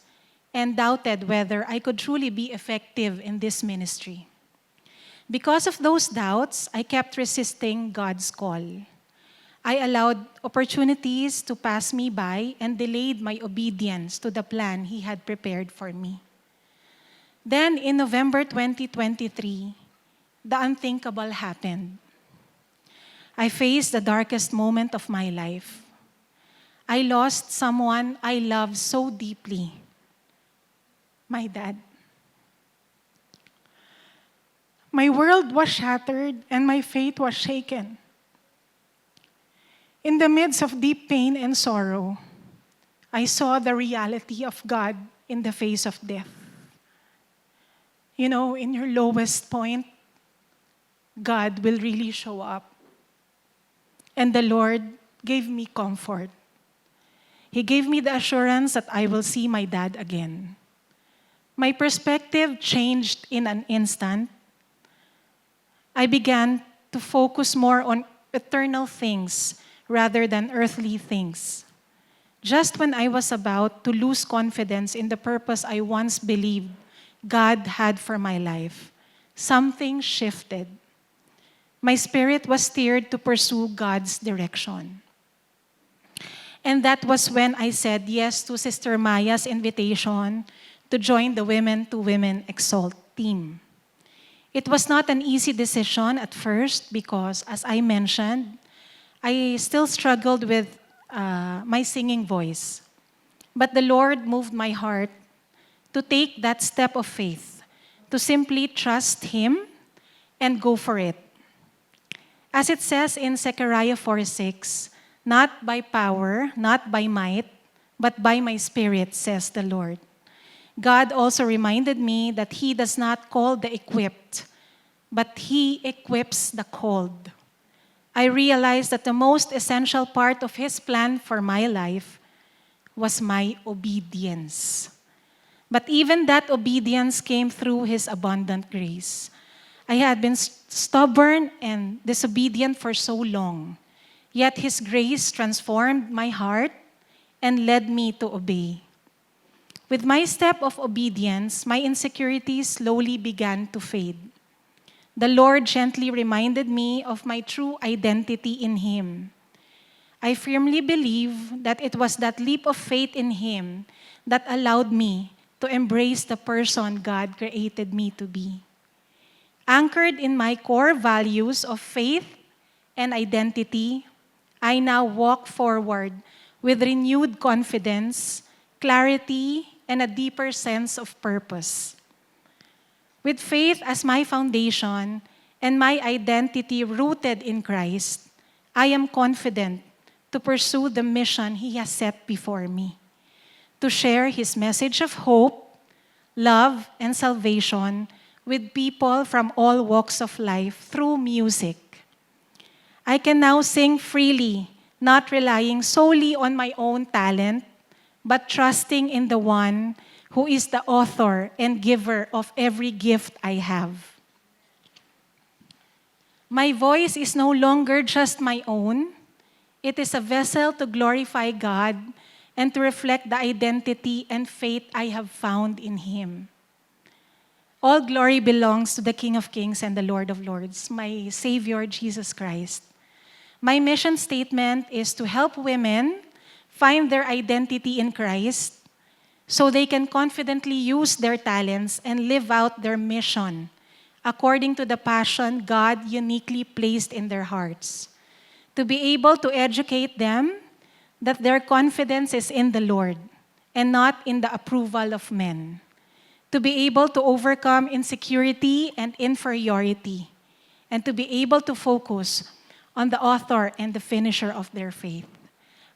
and doubted whether I could truly be effective in this ministry. Because of those doubts, I kept resisting God's call. I allowed opportunities to pass me by and delayed my obedience to the plan He had prepared for me. Then, in November 2023, the unthinkable happened. I faced the darkest moment of my life. I lost someone I loved so deeply. My dad. My world was shattered and my faith was shaken. In the midst of deep pain and sorrow, I saw the reality of God in the face of death. You know, in your lowest point, God will really show up. And the Lord gave me comfort. He gave me the assurance that I will see my dad again. My perspective changed in an instant. I began to focus more on eternal things rather than earthly things. Just when I was about to lose confidence in the purpose I once believed God had for my life, something shifted. My spirit was steered to pursue God's direction. And that was when I said yes to Sister Maya's invitation to join the Women to Women Exalt team. It was not an easy decision at first because, as I mentioned, I still struggled with my singing voice. But the Lord moved my heart to take that step of faith, to simply trust Him and go for it. As it says in Zechariah 4:6, "Not by power, not by might, but by my Spirit, says the Lord." God also reminded me that He does not call the equipped, but He equips the called. I realized that the most essential part of His plan for my life was my obedience. But even that obedience came through His abundant grace. I had been stubborn and disobedient for so long, yet His grace transformed my heart and led me to obey. With my step of obedience, my insecurities slowly began to fade. The Lord gently reminded me of my true identity in Him. I firmly believe that it was that leap of faith in Him that allowed me to embrace the person God created me to be. Anchored in my core values of faith and identity, I now walk forward with renewed confidence, clarity, and a deeper sense of purpose. With faith as my foundation and my identity rooted in Christ, I am confident to pursue the mission He has set before me, to share His message of hope, love, and salvation with people from all walks of life through music. I can now sing freely, not relying solely on my own talent, but trusting in the One who is the author and giver of every gift I have. My voice is no longer just my own. It is a vessel to glorify God and to reflect the identity and faith I have found in Him. All glory belongs to the King of Kings and the Lord of Lords, my Savior, Jesus Christ. My mission statement is to help women find their identity in Christ so they can confidently use their talents and live out their mission according to the passion God uniquely placed in their hearts. To be able to educate them that their confidence is in the Lord and not in the approval of men. To be able to overcome insecurity and inferiority, and to be able to focus on the author and the finisher of their faith.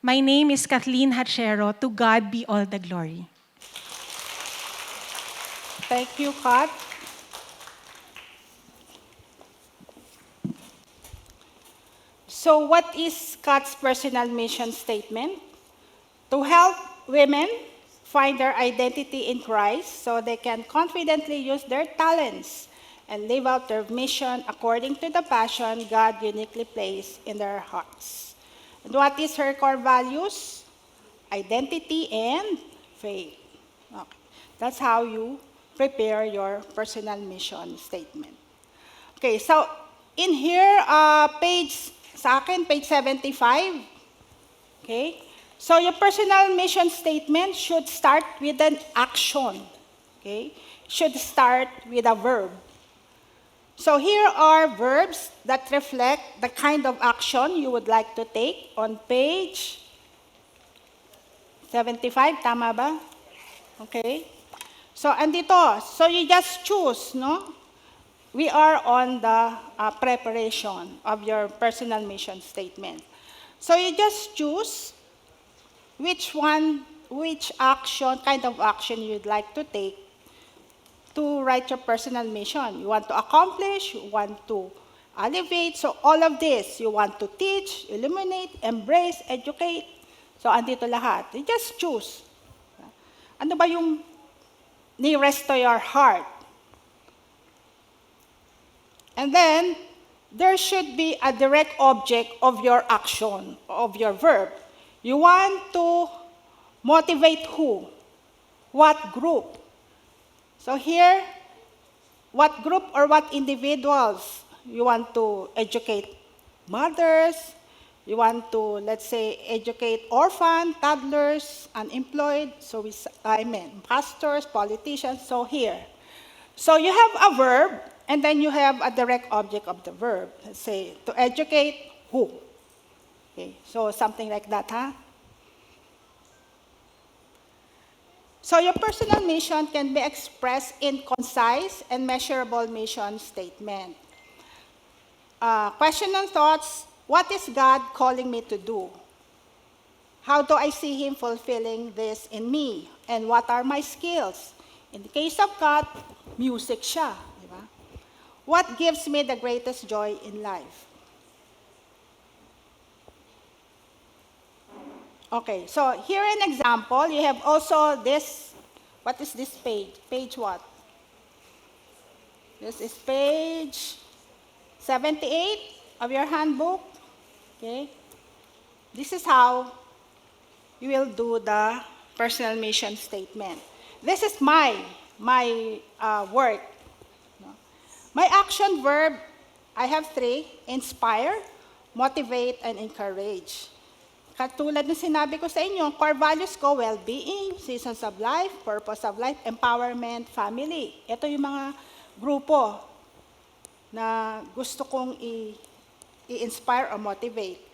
My name is Kathleen Hachero. To God be all the glory. Thank you, Kat. So what is Kat's personal mission statement? To help women find their identity in Christ so they can confidently use their talents and live out their mission according to the passion God uniquely placed in their hearts. And what is her core values? Identity and faith. Okay. That's how you prepare your personal mission statement. Okay, so in here, page 75. Okay? So your personal mission statement should start with an action. Okay? Should start with a verb. So here are verbs that reflect the kind of action you would like to take on page 75. Tama ba? Okay? So andito. So you just choose, no? We are on the preparation of your personal mission statement. So you just choose which action, kind of action you'd like to take to write your personal mission. You want to accomplish, you want to elevate. So all of this, you want to teach, illuminate, embrace, educate. So andito lahat. You just choose. Ano ba yung nearest to your heart? And then, there should be a direct object of your action, of your verb. You want to motivate who? What group? So here, what group or what individuals? You want to educate mothers, you want to, let's say, educate orphan, toddlers, unemployed, pastors, politicians, so here. So you have a verb, and then you have a direct object of the verb. Let's say, to educate who? Okay, so something like that, huh? So your personal mission can be expressed in concise and measurable mission statement. question and thoughts, what is God calling me to do? How do I see Him fulfilling this in me? And what are my skills? In the case of God, music siya. Di ba? What gives me the greatest joy in life? Okay, so here an example. You have also this, what is this page? Page what? This is page 78 of your handbook. Okay? This is how you will do the personal mission statement. This is my work. No? My action verb, I have 3, inspire, motivate, and encourage. Katulad ng sinabi ko sa inyo, core values ko, well-being, seasons of life, purpose of life, empowerment, family. Ito yung mga grupo na gusto kong i-inspire or motivate.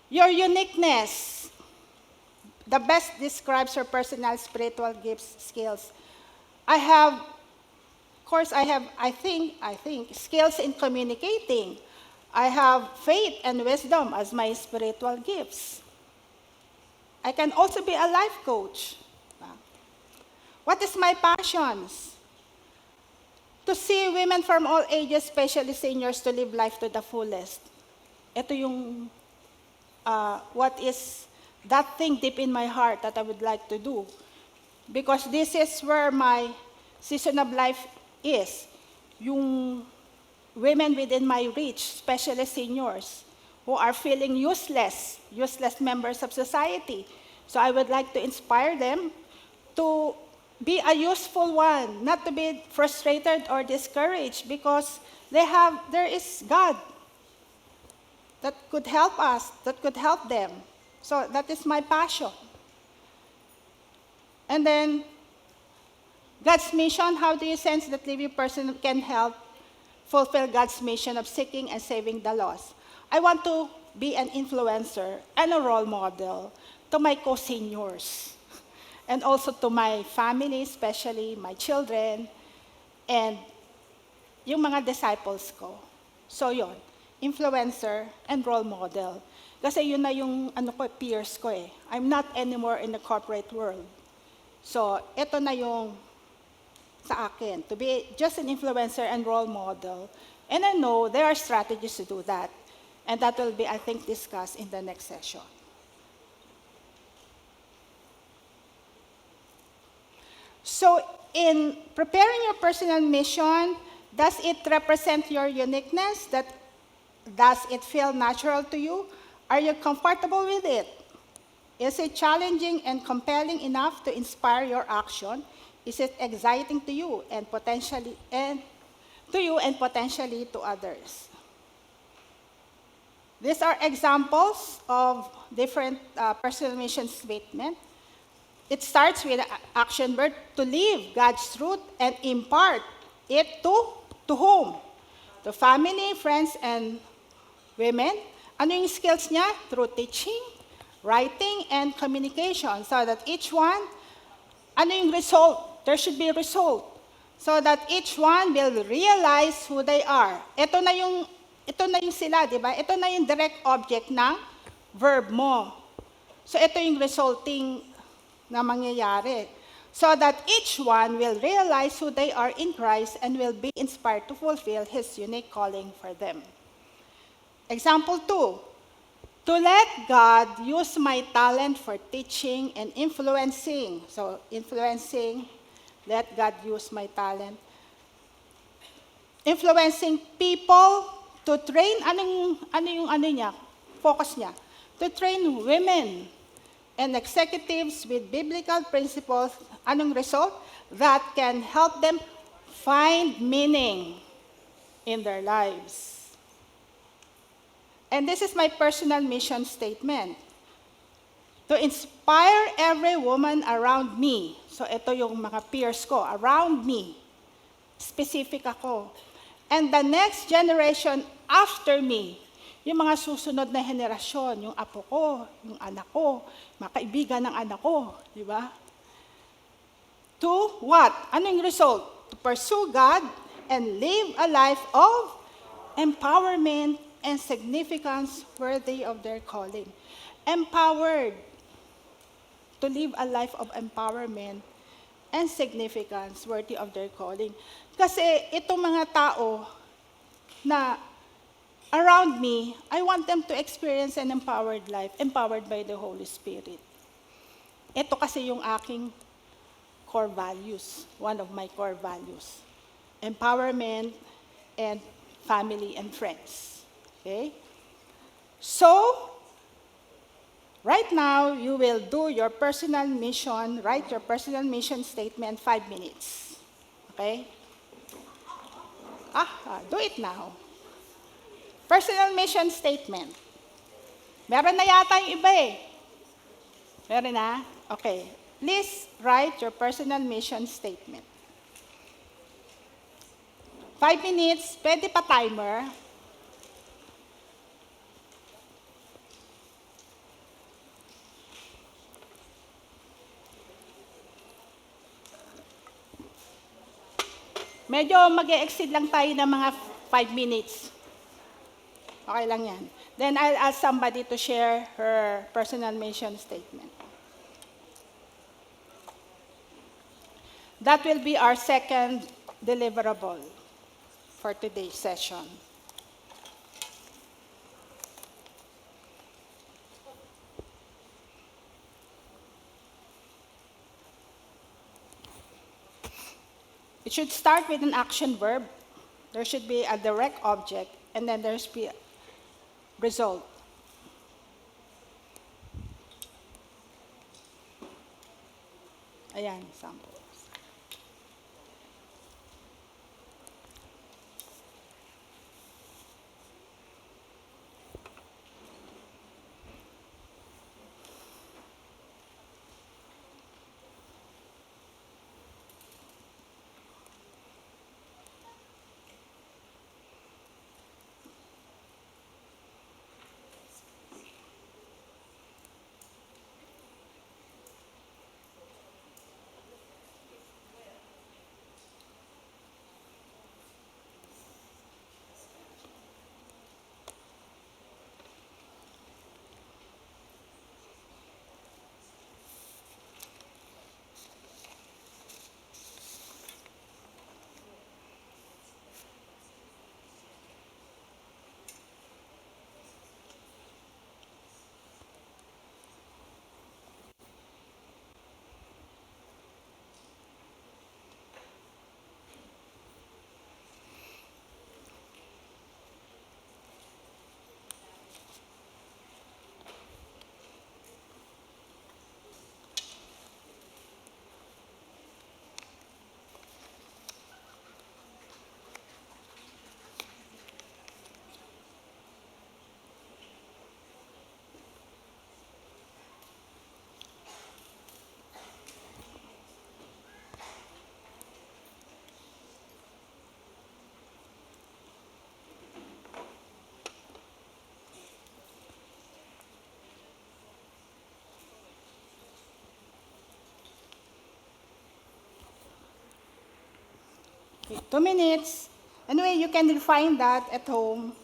Your uniqueness, the best describes your personal spiritual gifts, skills. I think, skills in communicating. I have faith and wisdom as my spiritual gifts. I can also be a life coach. What is my passions? To see women from all ages, especially seniors, to live life to the fullest. Ito yung what is that thing deep in my heart that I would like to do. Because this is where my season of life is. Yung women within my reach, especially seniors, who are feeling useless members of society. So I would like to inspire them to be a useful one, not to be frustrated or discouraged, because there is God that could help us, that could help them. So that is my passion. And then, God's mission, how do you sense that living person can help fulfill God's mission of seeking and saving the lost? I want to be an influencer and a role model to my co-seniors and also to my family, especially my children, and yung mga disciples ko. So yun, influencer and role model. Kasi yun na yung peers ko eh. I'm not anymore in the corporate world. So ito na yung sa akin, to be just an influencer and role model. And I know there are strategies to do that. And that will be, I think, discussed in the next session. So in preparing your personal mission, does it represent your uniqueness? Does it feel natural to you? Are you comfortable with it? Is it challenging and compelling enough to inspire your action? Is it exciting to you and potentially to others? These are examples of different personal mission statements. It starts with action verb, to live God's truth and impart it to whom? To family, friends, and women. Ano yung skills niya? Through teaching, writing, and communication. So that each one, ano yung result? There should be a result. So that each one will realize who they are. Ito na yung sila, di ba? Ito na yung direct object ng verb mo. So ito yung resulting na mangyayari. So that each one will realize who they are in Christ and will be inspired to fulfill His unique calling for them. Example 2, to let God use my talent for teaching and influencing. So influencing, let God use my talent. Influencing people to train, focus niya? To train women and executives with biblical principles, anong result? That can help them find meaning in their lives. And this is my personal mission statement. To inspire every woman around me. So ito yung mga peers ko, around me. Specific ako. And the next generation after me. Yung mga susunod na henerasyon, yung apo ko, yung anak ko, mga kaibigan ng anak ko, di ba? To what? Ano yung result? To pursue God and live a life of empowerment, and significance worthy of their calling. Empowered to live a life of empowerment and significance worthy of their calling. Kasi itong mga tao na around me, I want them to experience an empowered life, empowered by the Holy Spirit. Ito kasi yung aking core values, one of my core values. Empowerment and family and friends. Okay? So, right now, you will do your personal mission, write your personal mission statement, 5 minutes. Okay? Do it now. Personal mission statement. Meron na yata yung iba eh. Meron na? Okay. Please write your personal mission statement. 5 minutes, pwede pa timer. Medyo mag-e-exceed lang tayo ng mga 5 minutes. Okay lang yan. Then I'll ask somebody to share her personal mission statement. That will be our second deliverable for today's session. It should start with an action verb. There should be a direct object, and then there should be a result. Ayan, example. Okay, 2 minutes. Anyway, you can refine that at home.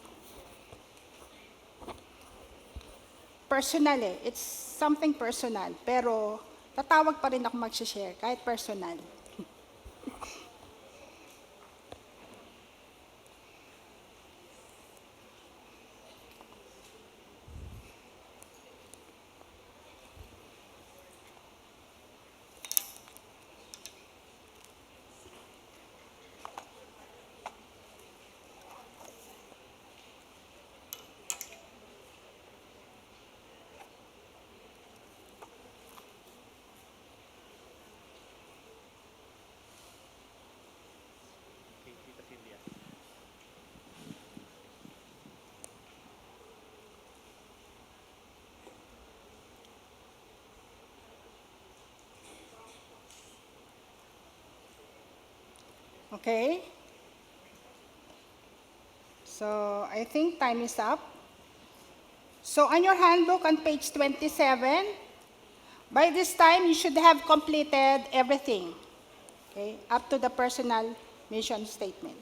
Personal eh. It's something personal. Pero tatawag pa rin ako mag-share kahit personal. Okay? So, I think time is up. So, on your handbook on page 27, by this time, you should have completed everything. Okay? Up to the personal mission statement.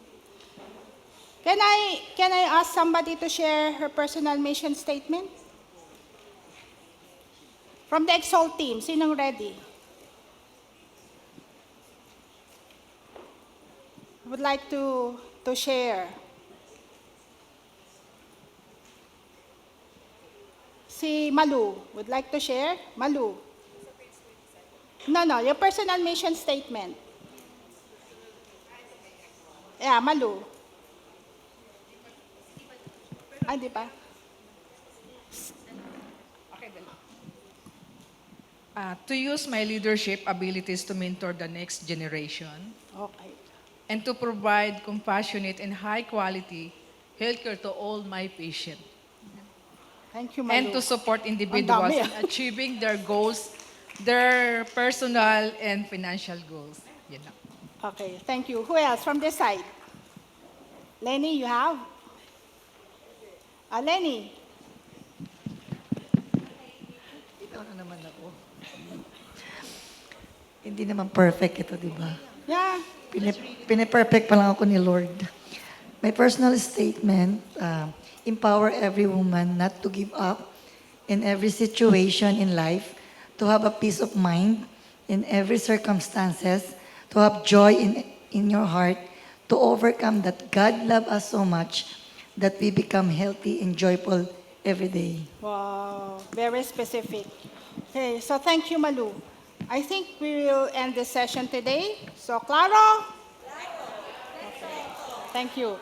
Can I ask somebody to share her personal mission statement? From the Exalt team, sinong ready? Would like to share. Si Malu would like to share. Malu. No, your personal mission statement. Yeah, Malu. Ah, di ba? To use my leadership abilities to mentor the next generation Okay. and to provide compassionate and high quality healthcare to all my patients Thank you, Malu. and to support individuals dami, in achieving their goals, their personal and financial goals. Yun lang. Okay, thank you. Who else from this side? Lenny, you have? Lenny. Ito na naman ako. Hindi naman perfect ito, di ba? Yeah. Pine-perfect pa lang ako ni Lord. My personal statement, empower every woman not to give up in every situation in life, to have a peace of mind in every circumstances, to have joy in your heart, to overcome that God loves us so much that we become healthy and joyful every day. Wow, very specific. Okay, so thank you, Malu. I think we will end this session today. So, Claro? Okay, thank you.